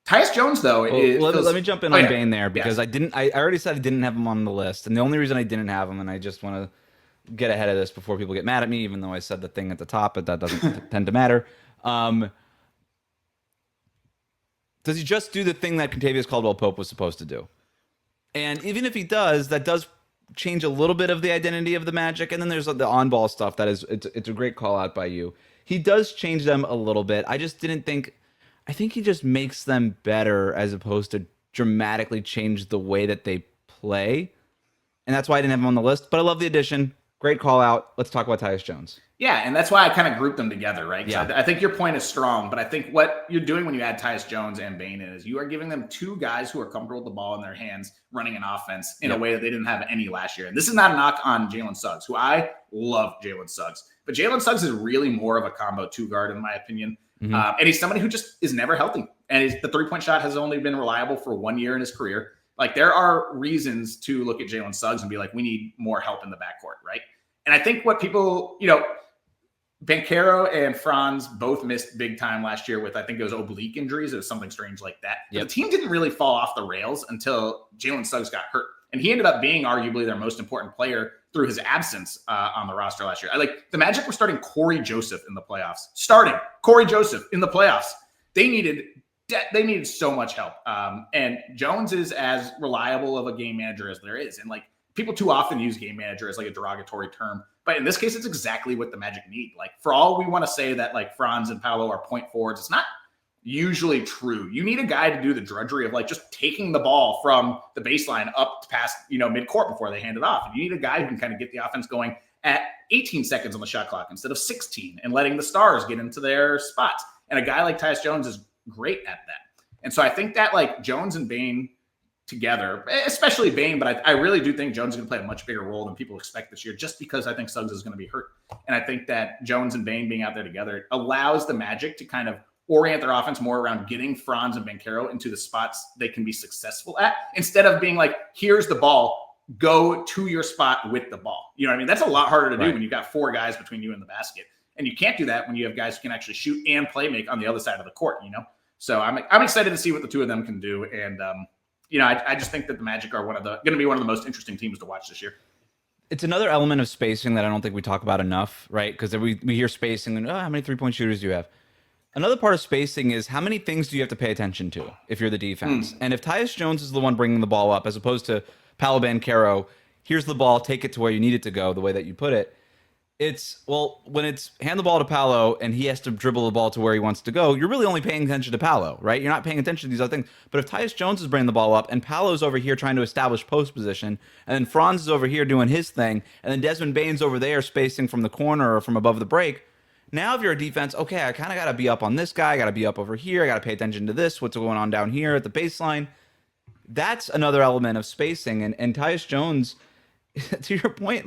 Tyus Jones, though, let me jump in on Bane there, because I already said I didn't have him on the list. And the only reason I didn't have him, and I just want to get ahead of this before people get mad at me, even though I said the thing at the top, but that doesn't tend to matter. Does he just do the thing that Contavious Caldwell-Pope was supposed to do? And even if he does, that does change a little bit of the identity of the Magic. And then there's the on-ball stuff that is, it's a great call out by you. He does change them a little bit. I think he just makes them better as opposed to dramatically change the way that they play. And that's why I didn't have him on the list. But I love the addition. Great call out. Let's talk about Tyus Jones. Yeah, and that's why I kind of grouped them together, right? Yeah. I think your point is strong, but I think what you're doing when you add Tyus Jones and Bane is you are giving them two guys who are comfortable with the ball in their hands, running an offense in a way that they didn't have any last year. And this is not a knock on Jalen Suggs, who I love Jalen Suggs. But Jalen Suggs is really more of a combo two guard, in my opinion. Mm-hmm. And he's somebody who just is never healthy. And the three-point shot has only been reliable for 1 year in his career. Like, there are reasons to look at Jalen Suggs and be like, we need more help in the backcourt, right? And I think what people, Banchero and Franz both missed big time last year with, I think it was oblique injuries. It was something strange like that. Yep. The team didn't really fall off the rails until Jalen Suggs got hurt. And he ended up being arguably their most important player through his absence on the roster last year. The Magic were starting Corey Joseph in the playoffs. They needed so much help. And Jones is as reliable of a game manager as there is. And people too often use game manager as a derogatory term. But in this case, it's exactly what the Magic need. For all we want to say that Franz and Paolo are point forwards, it's not usually true. You need a guy to do the drudgery of just taking the ball from the baseline up past, midcourt before they hand it off. And you need a guy who can kind of get the offense going at 18 seconds on the shot clock instead of 16 and letting the stars get into their spots. And a guy like Tyus Jones is great at that. And so I think that Jones and Bane together, especially Bane, but I really do think Jones is going to play a much bigger role than people expect this year, just because I think Suggs is going to be hurt. And I think that Jones and Bane being out there together allows the Magic to kind of orient their offense more around getting Franz and Banchero into the spots they can be successful at, instead of being here's the ball, go to your spot with the ball. You know what I mean? That's a lot harder to do when you've got four guys between you and the basket. And you can't do that when you have guys who can actually shoot and play make on the other side of the court, So I'm excited to see what the two of them can do. And, I just think that the Magic are going to be one of the most interesting teams to watch this year. It's another element of spacing that I don't think we talk about enough, right? Because we hear spacing and, how many three-point shooters do you have? Another part of spacing is how many things do you have to pay attention to if you're the defense? And if Tyus Jones is the one bringing the ball up, as opposed to Paolo Banchero, here's the ball, take it to where you need it to go, the way that you put it. When it's hand the ball to Paolo and he has to dribble the ball to where he wants to go, you're really only paying attention to Paolo, right? You're not paying attention to these other things. But if Tyus Jones is bringing the ball up and Paolo's over here trying to establish post position, and then Franz is over here doing his thing, and then Desmond Bane's over there spacing from the corner or from above the break, now if you're a defense, okay, I kind of got to be up on this guy, I got to be up over here, I got to pay attention to this, what's going on down here at the baseline. That's another element of spacing. And Tyus Jones, to your point,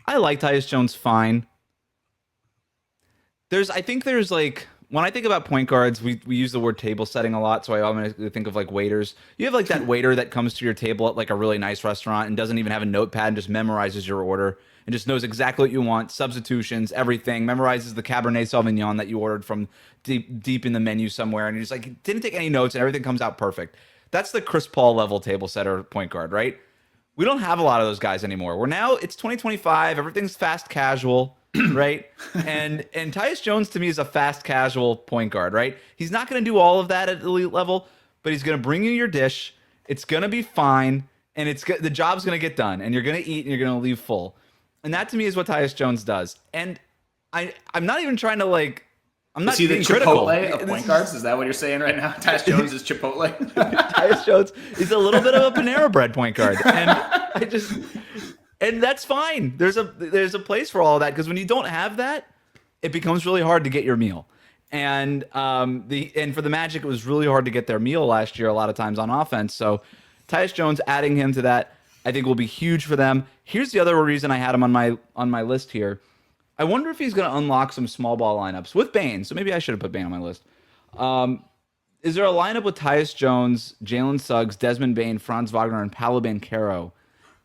I like Tyus Jones fine. I think there's when I think about point guards, we use the word table setting a lot, so I automatically think of like waiters. You have like that waiter that comes to your table at like a really nice restaurant and doesn't even have a notepad and just memorizes your order and just knows exactly what you want, substitutions, everything, memorizes the Cabernet Sauvignon that you ordered from deep in the menu somewhere, and you're just like, didn't take any notes and everything comes out perfect. That's the Chris Paul level table setter point guard, right? We don't have a lot of those guys anymore. It's 2025, everything's fast casual. Right? And Tyus Jones to me is a fast casual point guard, right? He's not going to do all of that at elite level, but he's going to bring you your dish. It's going to be fine, and the job's going to get done, and you're going to eat and you're going to leave full. And that to me is what Tyus Jones does. And I'm not even trying to like I'm not being critical. Chipotle of point guards? Is that what you're saying right now? Tyus Jones is Chipotle. Tyus Jones is a little bit of a Panera Bread point guard, and that's fine. There's a place for all of that, because when you don't have that, it becomes really hard to get your meal. And for the Magic, it was really hard to get their meal last year a lot of times on offense. So Tyus Jones, adding him to that, I think will be huge for them. Here's the other reason I had him on my list here. I wonder if he's going to unlock some small ball lineups with Bane. So maybe I should have put Bane on my list. Is there a lineup with Tyus Jones, Jalen Suggs, Desmond Bane, Franz Wagner, and Paolo Banchero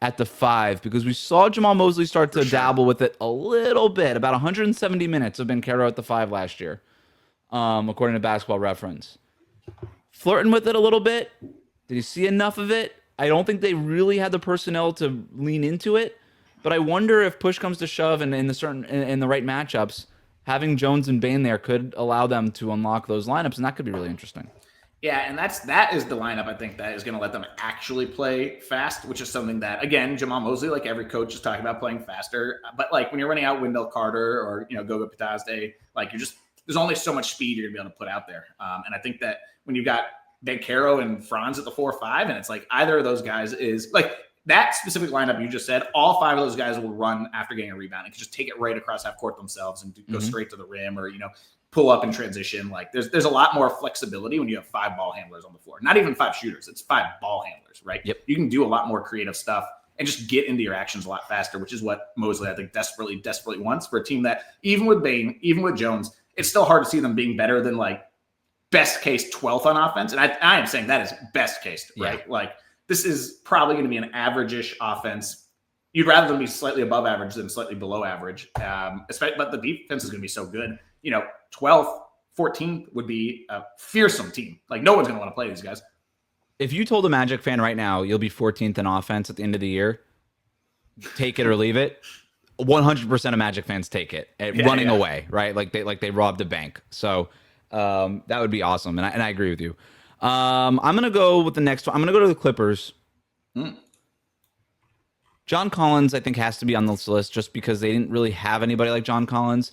at the 5? Because we saw Jamal Mosley start to dabble with it a little bit. About 170 minutes of Banchero at the 5 last year, according to Basketball Reference. Flirting with it a little bit. Did you see enough of it? I don't think they really had the personnel to lean into it. But I wonder if push comes to shove and in the right matchups, having Jones and Bane there could allow them to unlock those lineups, and that could be really interesting. Yeah, and that is the lineup I think that is going to let them actually play fast, which is something that, again, Jamal Mosley, like every coach, is talking about playing faster. But like when you're running out Wendell Carter or Goga Patazde, like there's only so much speed you're going to be able to put out there. And I think that when you've got Banchero and Franz at the 4 or 5, and it's like either of those guys is like that specific lineup you just said, all 5 of those guys will run after getting a rebound and can just take it right across half court themselves and go straight to the rim or, pull up in transition. Like there's a lot more flexibility when you have 5 ball handlers on the floor. Not even 5 shooters. It's 5 ball handlers, right? Yep. You can do a lot more creative stuff and just get into your actions a lot faster, which is what Mosley, I think, desperately wants for a team that, even with Bane, even with Jones, it's still hard to see them being better than like best case 12th on offense. And I am saying that is best case, right? Yeah. Like this is probably going to be an average-ish offense. You'd rather them be slightly above average than slightly below average. But the defense is going to be so good. 12th, 14th would be a fearsome team. Like no one's going to want to play these guys. If you told a Magic fan right now you'll be 14th in offense at the end of the year, take it or leave it, 100% of Magic fans take it running away, right? Like they robbed a bank. So that would be awesome, and I agree with you. I'm gonna go with the next one. I'm gonna go to the Clippers. John Collins, I think, has to be on this list just because they didn't really have anybody like John Collins.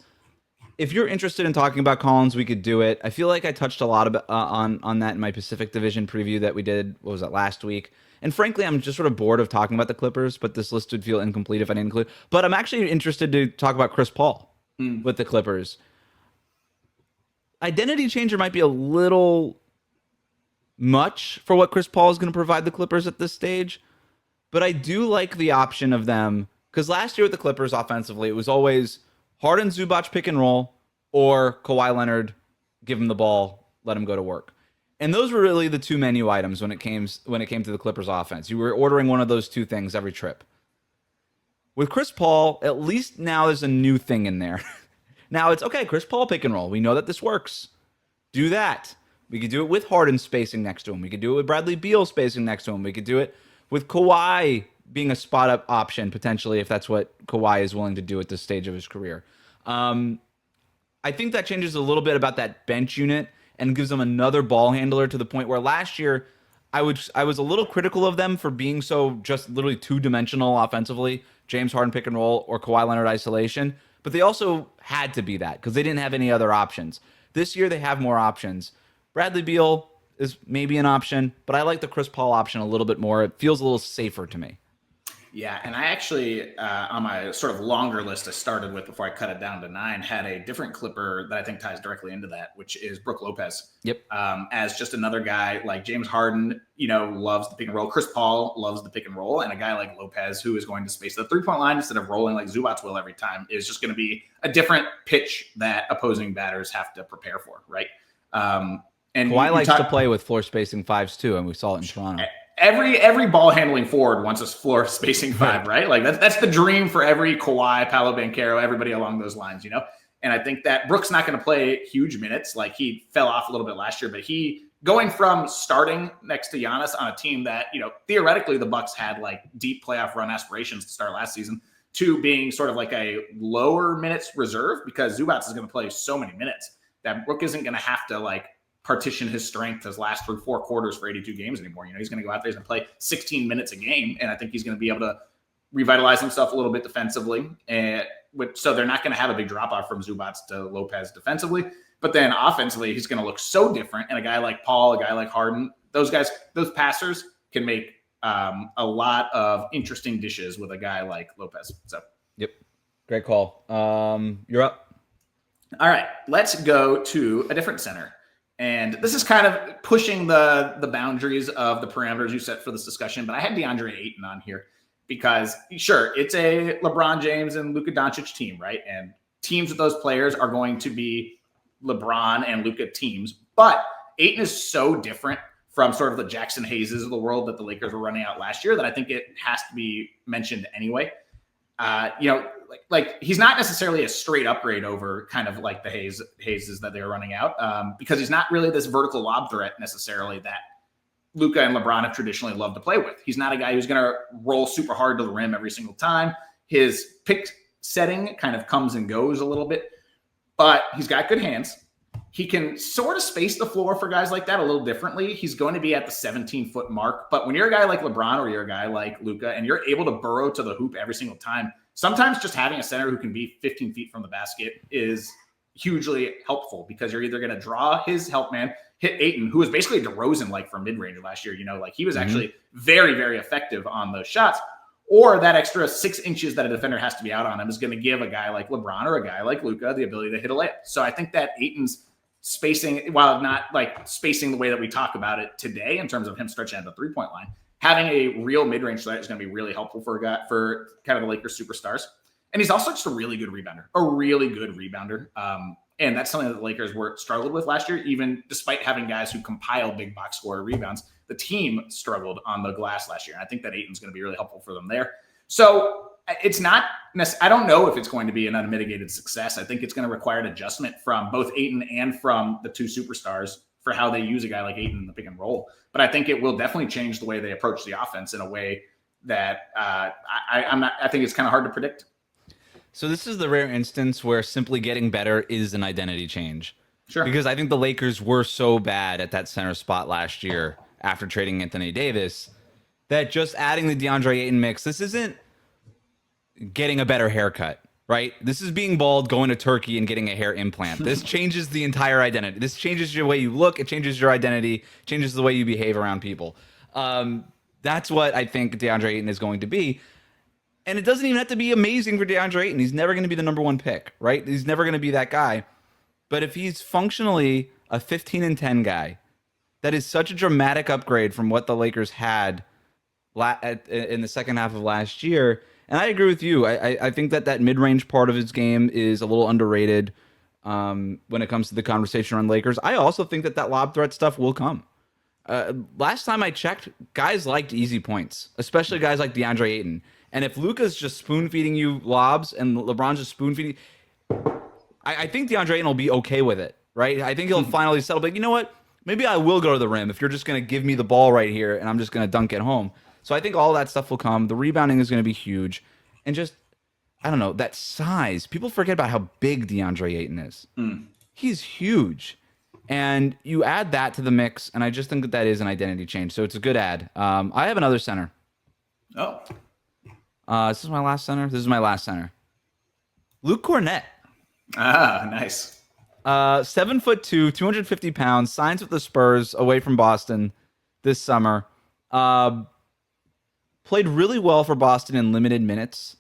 If you're interested in talking about Collins, we could do it. I feel like I touched a lot about, on that in my Pacific Division preview that we did, what was that, last week? And frankly, I'm just sort of bored of talking about the Clippers, but this list would feel incomplete if I didn't include. But I'm actually interested to talk about Chris Paul with the Clippers. Identity changer might be a little much for what Chris Paul is going to provide the Clippers at this stage, but I do like the option of them, because last year with the Clippers offensively, it was always Harden, Zubac pick and roll, or Kawhi Leonard, give him the ball, let him go to work. And those were really the 2 menu items when it came to the Clippers offense. You were ordering one of those 2 things every trip. With Chris Paul, at least now there's a new thing in there. Now it's okay, Chris Paul pick and roll. We know that this works. Do that. We could do it with Harden spacing next to him. We could do it with Bradley Beal spacing next to him. We could do it with Kawhi being a spot-up option, potentially, if that's what Kawhi is willing to do at this stage of his career. I think that changes a little bit about that bench unit and gives them another ball handler, to the point where last year I was a little critical of them for being so just literally 2-dimensional offensively, James Harden pick and roll or Kawhi Leonard isolation. But they also had to be that because they didn't have any other options. This year they have more options. Bradley Beal is maybe an option, but I like the Chris Paul option a little bit more. It feels a little safer to me. Yeah, and I actually, on my sort of longer list I started with before I cut it down to 9, had a different Clipper that I think ties directly into that, which is Brook Lopez. Yep. As just another guy like James Harden, loves the pick and roll. Chris Paul loves the pick and roll. And a guy like Lopez, who is going to space the three-point line instead of rolling like Zubats will every time, is just going to be a different pitch that opposing batters have to prepare for, right? And Kawhi likes to play with floor spacing fives too, and we saw it in Toronto. Every ball handling forward wants a floor spacing 5, right? Like that's the dream for every Kawhi, Paolo Banchero, everybody along those lines, And I think that Brook's not going to play huge minutes. Like he fell off a little bit last year, but he going from starting next to Giannis on a team that, theoretically the Bucks had like deep playoff run aspirations to start last season, to being sort of like a lower minutes reserve because Zubats is going to play so many minutes that Brook isn't going to have to like partition his strength as last through 4 quarters for 82 games anymore. He's going to go out there, he's going to play 16 minutes a game. And I think he's going to be able to revitalize himself a little bit defensively. So they're not going to have a big drop off from Zubats to Lopez defensively, but then offensively, he's going to look so different. And a guy like Paul, a guy like Harden, those guys, those passers can make a lot of interesting dishes with a guy like Lopez. So, yep. Great call. You're up. All right, let's go to a different center. And this is kind of pushing the boundaries of the parameters you set for this discussion. But I had Deandre Ayton on here because, sure, it's a LeBron James and Luka Doncic team, right? And teams with those players are going to be LeBron and Luka teams. But Ayton is so different from sort of the Jackson Hayeses of the world that the Lakers were running out last year that I think it has to be mentioned anyway. Like he's not necessarily a straight upgrade over kind of like the Hayeses that they were running out because he's not really this vertical lob threat necessarily that Luka and LeBron have traditionally loved to play with. He's not a guy who's going to roll super hard to the rim every single time. His pick setting kind of comes and goes a little bit, but he's got good hands. He can sort of space the floor for guys like that a little differently. He's going to be at the 17-foot mark, but when you're a guy like LeBron or you're a guy like Luka and you're able to burrow to the hoop every single time, sometimes just having a center who can be 15 feet from the basket is hugely helpful because you're either going to draw his help man, hit Ayton, who was basically DeRozan like from mid-range last year. Like he was actually very, very effective on those shots, or that extra 6 inches that a defender has to be out on him is going to give a guy like LeBron or a guy like Luka the ability to hit a layup. So I think that Ayton's spacing, while not like spacing the way that we talk about it today in terms of him stretching at the 3-point line, having a real mid-range threat is going to be really helpful for a guy, for kind of the Lakers superstars. And he's also just a really good rebounder. And that's something that the Lakers struggled with last year, even despite having guys who compile big box score rebounds. The team struggled on the glass last year. And I think that Ayton's going to be really helpful for them there. So it's not I don't know if it's going to be an unmitigated success. I think it's going to require an adjustment from both Ayton and from the two superstars for how they use a guy like Ayton in the pick and roll. But I think it will definitely change the way they approach the offense in a way that I think it's kind of hard to predict. So this is the rare instance where simply getting better is an identity change. Sure. Because I think the Lakers were so bad at that center spot last year after trading Anthony Davis that just adding the Deandre Ayton mix, this isn't getting a better haircut, right? This is being bald, going to Turkey, and getting a hair implant. This changes the entire identity. This changes your way you look. It changes your identity, changes the way you behave around people. That's what I think Deandre Ayton is going to be. And it doesn't even have to be amazing for Deandre Ayton. He's never going to be the number one pick, right? He's never going to be that guy. But if he's functionally a 15-10 guy, that is such a dramatic upgrade from what the Lakers had in the second half of last year. And I agree with you. I think that mid-range part of his game is a little underrated when it comes to the conversation around Lakers. I also think that lob threat stuff will come. Last time I checked, guys liked easy points, especially guys like DeAndre Ayton. And if Luka's just spoon-feeding you lobs and LeBron's just spoon-feeding, I think DeAndre Ayton will be okay with it, right? I think he'll finally settle. But you know what? Maybe I will go to the rim if you're just going to give me the ball right here and I'm just going to dunk it home. So I think all that stuff will come. The rebounding is going to be huge. And just, I don't know, that size. People forget about how big DeAndre Ayton is. He's huge. And you add that to the mix, and I just think that is an identity change. So it's a good add. I have another center. Oh. This is my last center. This is my last center. Luke Kornet. Ah, nice. 7'2", 250 pounds, signs with the Spurs away from Boston this summer. played really well for Boston in limited minutes.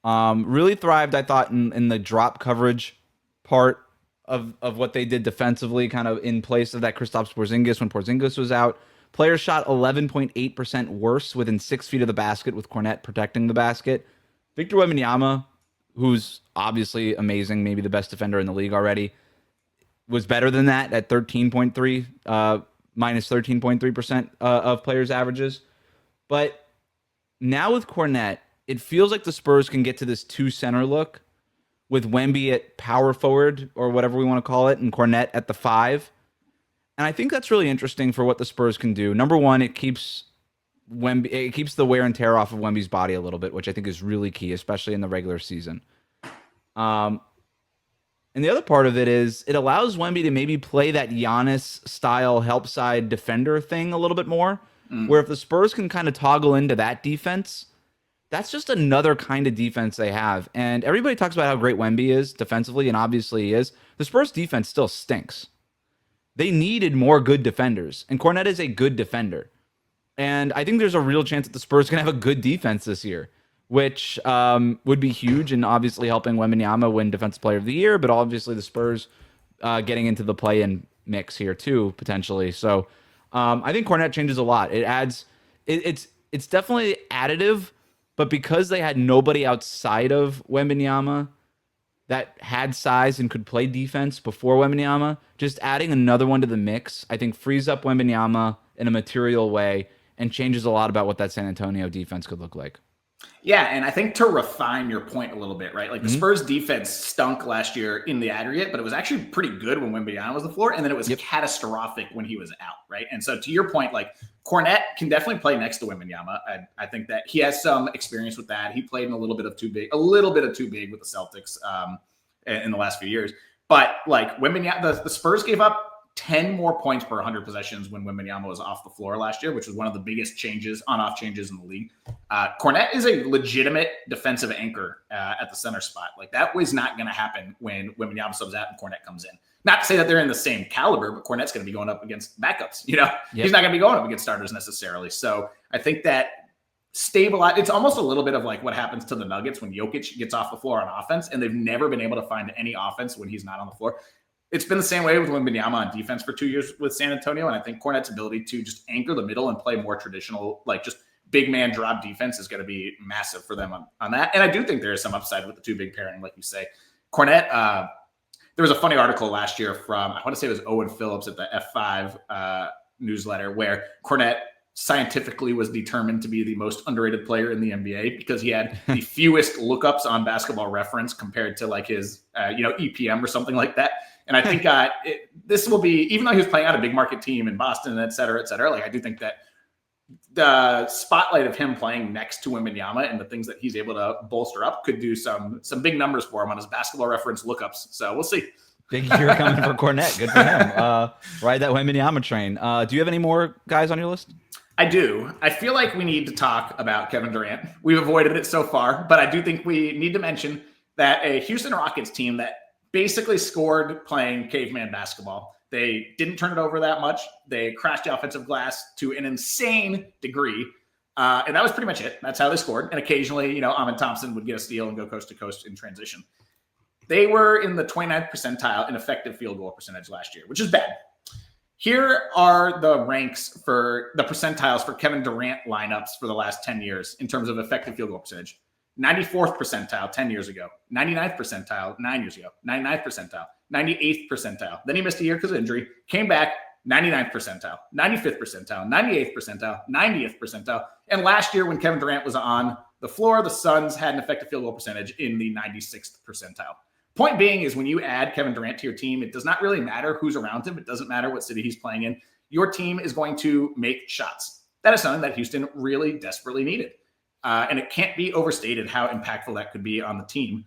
Really thrived, I thought, in the drop coverage part of what they did defensively, kind of in place of that Kristaps Porzingis when Porzingis was out. Players shot 11.8% worse within 6 feet of the basket with Kornet protecting the basket. Victor Wembanyama, who's obviously amazing, maybe the best defender in the league already, was better than that at 13.3, minus 13.3% of players' averages. But now with Kornet, it feels like the Spurs can get to this 2-center look with Wemby at power forward or whatever we want to call it, and Kornet at the 5. And I think that's really interesting for what the Spurs can do. Number one, it keeps the wear and tear off of Wemby's body a little bit, which I think is really key, especially in the regular season. And the other part of it is it allows Wemby to maybe play that Giannis-style help side defender thing a little bit more, where if the Spurs can kind of toggle into that defense, that's just another kind of defense they have. And everybody talks about how great Wemby is defensively, and obviously he is. The Spurs defense still stinks. They needed more good defenders, and Kornet is a good defender. And I think there's a real chance that the Spurs can have a good defense this year, which would be huge and obviously helping Wembanyama win Defensive Player of the Year, but obviously the Spurs getting into the play-in mix here too, potentially. So I think Kornet changes a lot. It adds, it's definitely additive, but because they had nobody outside of Wembanyama that had size and could play defense before Wembanyama, just adding another one to the mix, I think frees up Wembanyama in a material way and changes a lot about what that San Antonio defense could look like. Yeah, and I think to refine your point a little bit, right? Like the Spurs defense stunk last year in the aggregate, but it was actually pretty good when Wembanyama was on the floor, and then it was catastrophic when he was out, right? And so to your point, like Kornet can definitely play next to Wembanyama. I think that he has some experience with that. He played in a little bit of too big with the Celtics in the last few years. But like Wembanyama, the Spurs gave up 10 more points per 100 possessions when Wembanyama was off the floor last year, which was one of the biggest on-off changes in the league. Kornet is a legitimate defensive anchor at the center spot. Like that was not going to happen when Wembanyama subs out and Kornet comes in. Not to say that they're in the same caliber, but Kornet's going to be going up against backups. He's not going to be going up against starters necessarily. So I think that stabilize. It's almost a little bit of like what happens to the Nuggets when Jokic gets off the floor on offense, and they've never been able to find any offense when he's not on the floor. It's been the same way with Wembanyama on defense for 2 years with San Antonio, and I think Kornet's ability to just anchor the middle and play more traditional, like just big man drop defense is going to be massive for them on that. And I do think there is some upside with the two big pairing, like you say. Kornet, there was a funny article last year from, I want to say it was Owen Phillips at the F5 newsletter, where Kornet scientifically was determined to be the most underrated player in the NBA because he had the fewest lookups on Basketball Reference compared to like his, EPM or something like that. And I think this will be, even though he was playing on a big market team in Boston, et cetera, like I do think that the spotlight of him playing next to Wembanyama and the things that he's able to bolster up could do some big numbers for him on his Basketball Reference lookups. So we'll see. Big year coming for Kornet. Good for him. Ride that Wembanyama train. Do you have any more guys on your list? I do. I feel like we need to talk about Kevin Durant. We've avoided it so far, but I do think we need to mention that a Houston Rockets team that basically scored playing caveman basketball. They didn't turn it over that much. They crashed the offensive glass to an insane degree. And that was pretty much it. That's how they scored. And occasionally, Amin Thompson would get a steal and go coast to coast in transition. They were in the 29th percentile in effective field goal percentage last year, which is bad. Here are the ranks for the percentiles for Kevin Durant lineups for the last 10 years in terms of effective field goal percentage. 94th percentile 10 years ago, 99th percentile 9 years ago, 99th percentile, 98th percentile. Then he missed a year because of injury, came back, 99th percentile, 95th percentile, 98th percentile, 90th percentile. And last year when Kevin Durant was on the floor, the Suns had an effective field goal percentage in the 96th percentile. Point being is when you add Kevin Durant to your team, it does not really matter who's around him. It doesn't matter what city he's playing in. Your team is going to make shots. That is something that Houston really desperately needed. And it can't be overstated how impactful that could be on the team.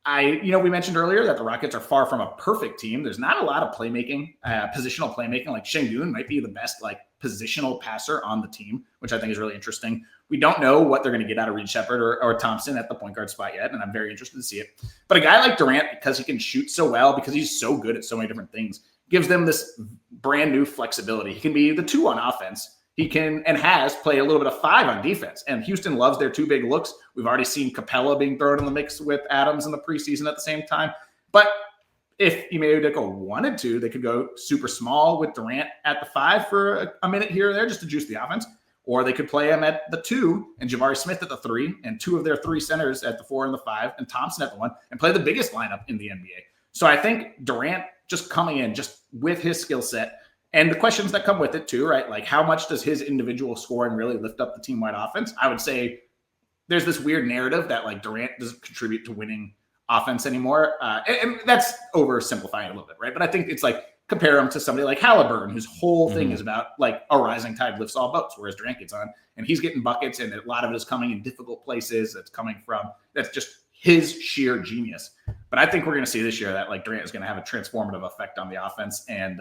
We mentioned earlier that the Rockets are far from a perfect team. There's not a lot of playmaking, positional playmaking. Like Şengün might be the best positional passer on the team, which I think is really interesting. We don't know what they're going to get out of Reed Shepherd or Thompson at the point guard spot yet, and I'm very interested to see it. But a guy like Durant, because he can shoot so well, because he's so good at so many different things, gives them this brand new flexibility. He can be the 2 on offense. he can and has played a little bit of 5 on defense. And Houston loves their 2 big looks. We've already seen Capella being thrown in the mix with Adams in the preseason at the same time. But if Ime Udoka wanted to, they could go super small with Durant at the 5 for a minute here or there just to juice the offense. Or they could play him at the 2 and Jabari Smith at the 3 and 2 of their 3 centers at the 4 and the 5 and Thompson at the 1 and play the biggest lineup in the NBA. So I think Durant just coming in just with his skill set and the questions that come with it too, right? Like how much does his individual scoring really lift up the team-wide offense? I would say there's this weird narrative that like Durant doesn't contribute to winning offense anymore. And that's oversimplifying a little bit, right? But I think it's like compare him to somebody like Halliburton, whose whole thing is about like a rising tide lifts all boats, whereas Durant gets on and he's getting buckets and a lot of it is coming in difficult places. That's just his sheer genius. But I think we're going to see this year that like Durant is going to have a transformative effect on the offense. And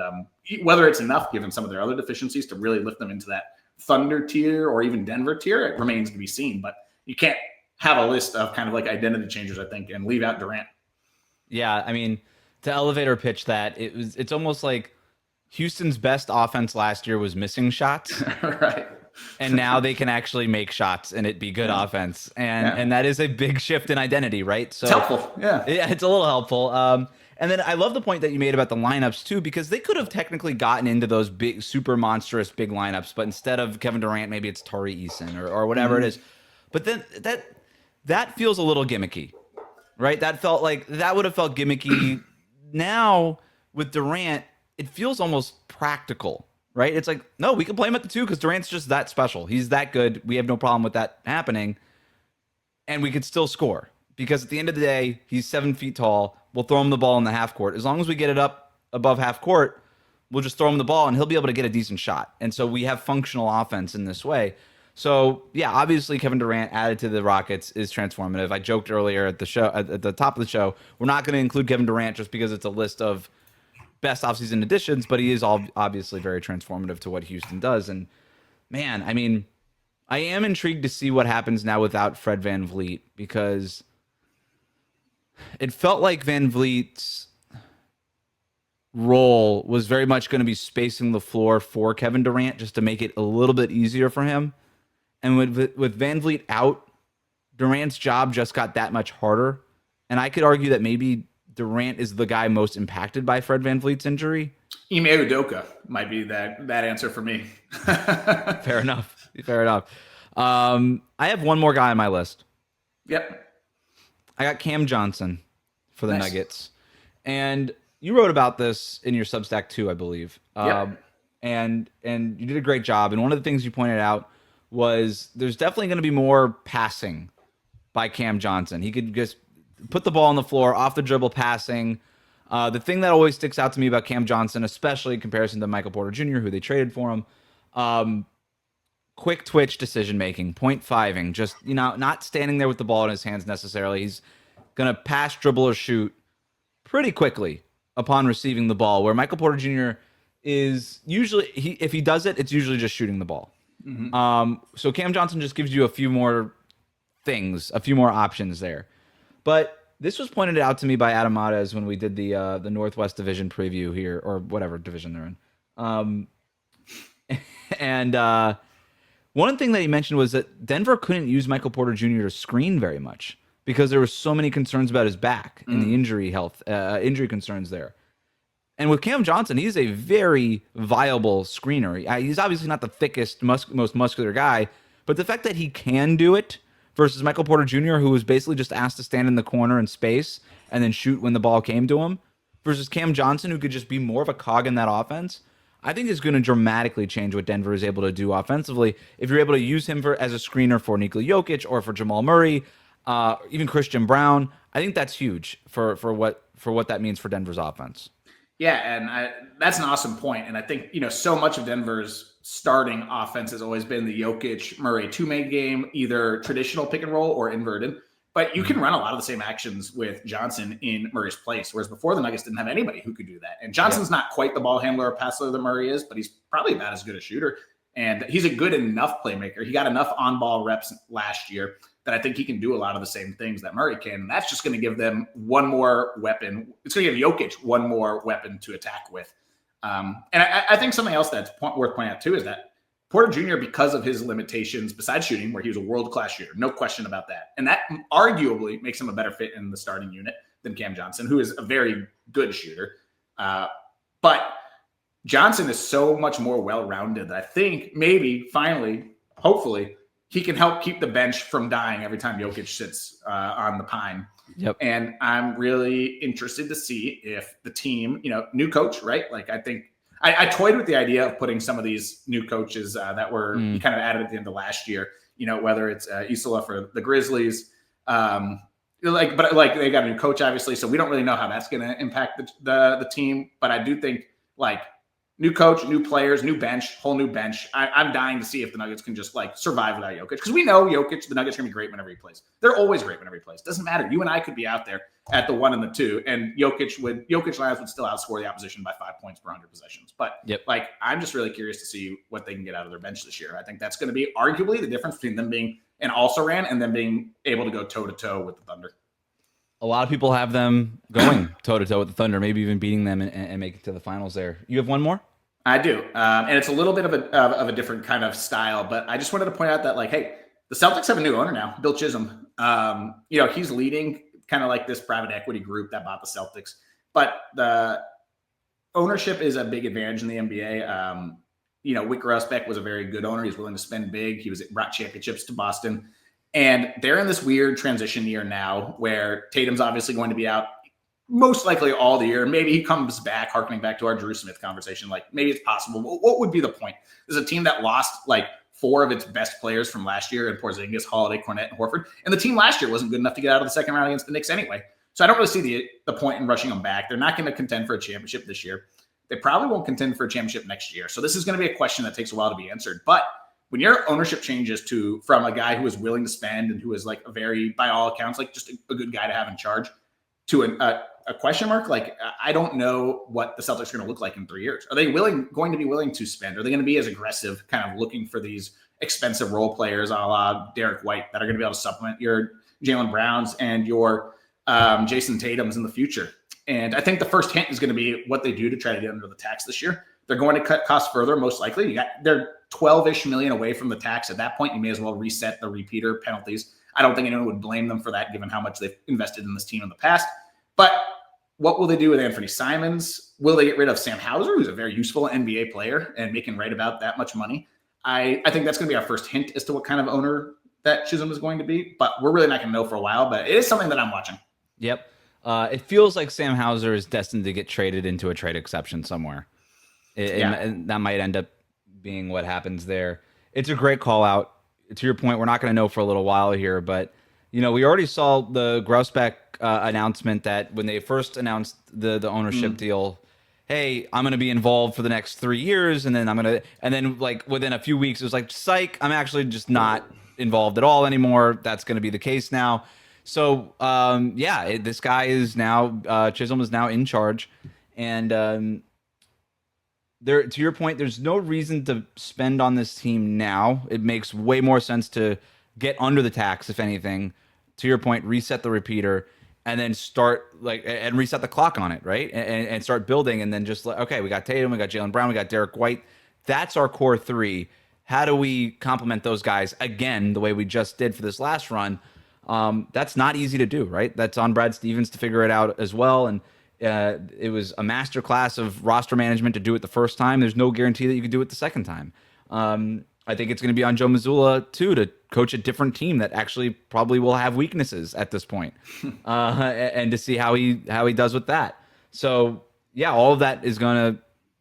whether it's enough, given some of their other deficiencies, to really lift them into that Thunder tier or even Denver tier, it remains to be seen. But you can't have a list of kind of like identity changers, I think, and leave out Durant. Yeah, I mean, to elevator pitch that, it's almost like Houston's best offense last year was missing shots. Right. And now they can actually make shots and it be good offense. And that is a big shift in identity, right? So it's helpful. Yeah, it's a little helpful. And then I love the point that you made about the lineups too, because they could have technically gotten into those big, super monstrous big lineups, but instead of Kevin Durant, maybe it's Tari Eason or whatever it is. But then that feels a little gimmicky, right? That would have felt gimmicky. Now with Durant, it feels almost practical. Right? It's like, no, we can play him at the 2 because Durant's just that special. He's that good. We have no problem with that happening. And we could still score because at the end of the day, he's 7 feet tall. We'll throw him the ball in the half court. As long as we get it up above half court, we'll just throw him the ball and he'll be able to get a decent shot. And so we have functional offense in this way. So yeah, obviously Kevin Durant added to the Rockets is transformative. I joked earlier at the show, at the top of the show, we're not going to include Kevin Durant just because it's a list of best offseason additions, but he is obviously very transformative to what Houston does. And man, I mean, I am intrigued to see what happens now without Fred VanVleet, because it felt like VanVleet's role was very much going to be spacing the floor for Kevin Durant just to make it a little bit easier for him. And with VanVleet out, Durant's job just got that much harder. And I could argue that maybe Durant is the guy most impacted by Fred VanVleet's injury. Ime Udoka might be that answer for me. Fair enough. I have one more guy on my list. Yep. I got Cam Johnson for the Nice. Nuggets. And you wrote about this in your Substack too, I believe. Yep. And you did a great job. And one of the things you pointed out was there's definitely going to be more passing by Cam Johnson. He could just put the ball on the floor, off the dribble passing. The thing that always sticks out to me about Cam Johnson, especially in comparison to Michael Porter Jr., who they traded for him, quick twitch decision-making, point fiving, just, not standing there with the ball in his hands necessarily. He's going to pass, dribble, or shoot pretty quickly upon receiving the ball, where Michael Porter Jr. is usually, if he does it, it's usually just shooting the ball. Mm-hmm. So Cam Johnson just gives you a few more things, a few more options there. But this was pointed out to me by Adam Mares when we did the Northwest Division preview here, or whatever division they're in. And one thing that he mentioned was that Denver couldn't use Michael Porter Jr. to screen very much because there were so many concerns about his back and the injury concerns there. And with Cam Johnson, he's a very viable screener. He's obviously not the thickest, most muscular guy, but the fact that he can do it versus Michael Porter Jr., who was basically just asked to stand in the corner in space and then shoot when the ball came to him, versus Cam Johnson, who could just be more of a cog in that offense, I think is going to dramatically change what Denver is able to do offensively. If you're able to use him as a screener for Nikola Jokic or for Jamal Murray, even Christian Brown, I think that's huge for what that means for Denver's offense. Yeah, and that's an awesome point. And I think, so much of Denver's starting offense has always been the Jokic Murray two-man game, either traditional pick and roll or inverted. But you can run a lot of the same actions with Johnson in Murray's place, whereas before the Nuggets didn't have anybody who could do that. And Johnson's not quite the ball handler or passer that Murray is, but he's probably about as good a shooter. And he's a good enough playmaker. He got enough on-ball reps last year that I think he can do a lot of the same things that Murray can. And that's just going to give them one more weapon. It's going to give Jokic one more weapon to attack with. And I think something else that's worth pointing out too is that Porter Jr., because of his limitations, besides shooting, where he was a world-class shooter, no question about that. And that arguably makes him a better fit in the starting unit than Cam Johnson, who is a very good shooter. But Johnson is so much more well-rounded that I think maybe, finally, hopefully, he can help keep the bench from dying every time Jokic sits on the pine. Yep. And I'm really interested to see if the team, new coach, right? Like, I think I toyed with the idea of putting some of these new coaches that were kind of added at the end of last year, whether it's Isola for the Grizzlies, but they got a new coach, obviously. So we don't really know how that's going to impact the team. But I do think, like, new coach, new players, new bench, whole new bench. I'm dying to see if the Nuggets can just survive without Jokic, because we know Jokic, the Nuggets are going to be great whenever he plays. They're always great whenever he plays. Doesn't matter. You and I could be out there at the 1 and the 2, and Jokic lines would still outscore the opposition by 5 points per 100 possessions. But I'm just really curious to see what they can get out of their bench this year. I think that's going to be arguably the difference between them being an also-ran and them being able to go toe-to-toe with the Thunder. A lot of people have them going toe-to-toe with the Thunder, maybe even beating them and making it to the finals there. You have one more? I do. And it's a little bit of a different kind of style, but I just wanted to point out that, hey, the Celtics have a new owner now, Bill Chisholm. He's leading kind of like this private equity group that bought the Celtics, but the ownership is a big advantage in the NBA. Wick Grousbeck was a very good owner. He's willing to spend big. Brought championships to Boston, and they're in this weird transition year now where Tatum's obviously going to be out most likely all the year. Maybe he comes back, harkening back to our Drew Smith conversation. Maybe it's possible. What would be the point? There's a team that lost 4 of its best players from last year in Porzingis, Holiday, Kornet, and Horford. And the team last year wasn't good enough to get out of the second round against the Knicks anyway. So I don't really see the point in rushing them back. They're not going to contend for a championship this year. They probably won't contend for a championship next year. So this is going to be a question that takes a while to be answered. But when your ownership changes from a guy who is willing to spend and who is a very, by all accounts, just a good guy to have in charge, to a question mark, I don't know what the Celtics are going to look like in 3 years. Are they going to be willing to spend? Are they going to be as aggressive, kind of looking for these expensive role players a la Derek White that are going to be able to supplement your Jaylen Browns and your Jason Tatums in the future? And I think the first hint is going to be what they do to try to get under the tax this year. They're going to cut costs further, most likely. They're $12-ish million away from the tax. At that point, you may as well reset the repeater penalties. I don't think anyone would blame them for that, given how much they've invested in this team in the past. But what will they do with Anthony Simons? Will they get rid of Sam Hauser, who's a very useful NBA player and making right about that much money? I think that's going to be our first hint as to what kind of owner that Chisholm is going to be. But we're really not going to know for a while. But it is something that I'm watching. Yep. It feels like Sam Hauser is destined to get traded into a trade exception somewhere. And that might end up being what happens there. It's a great call out. To your point, we're not going to know for a little while here, but we already saw the Grousbeck announcement that when they first announced the ownership deal, hey, I'm going to be involved for the next 3 years, and then within a few weeks, it was like, psych, I'm actually just not involved at all anymore. That's going to be the case now. So this guy is now Chisholm is now in charge, and there, to your point, there's no reason to spend on this team now. It makes way more sense to get under the tax, if anything. To your point, reset the repeater and then start and reset the clock on it, right? And start building, and then just okay, we got Tatum, we got Jaylen Brown, we got Derek White. That's our core 3. How do we complement those guys again the way we just did for this last run? That's not easy to do, right? That's on Brad Stevens to figure it out as well. And it was a masterclass of roster management to do it the first time. There's no guarantee that you could do it the second time. I think it's going to be on Joe Mazzulla too to coach a different team that actually probably will have weaknesses at this point, and to see how he does with that. So yeah, all of that is going to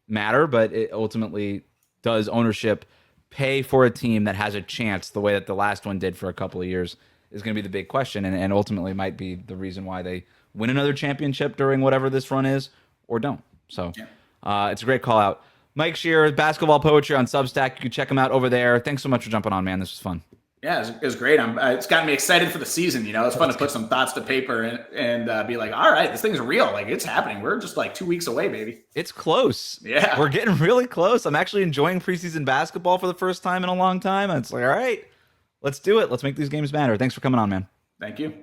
matter, but it ultimately, does ownership pay for a team that has a chance the way that the last one did for a couple of years is going to be the big question, and ultimately might be the reason why they win another championship during whatever this run is or don't. So it's a great call out. Mike Shearer, Basketball Poetry on Substack. You can check him out over there. Thanks so much for jumping on, man. This was fun. Yeah, it was great. It's gotten me excited for the season. It's fun to put some thoughts to paper and be like, all right, this thing's real. It's happening. We're just 2 weeks away, baby. It's close. Yeah. We're getting really close. I'm actually enjoying preseason basketball for the first time in a long time. And it's all right, let's do it. Let's make these games matter. Thanks for coming on, man. Thank you.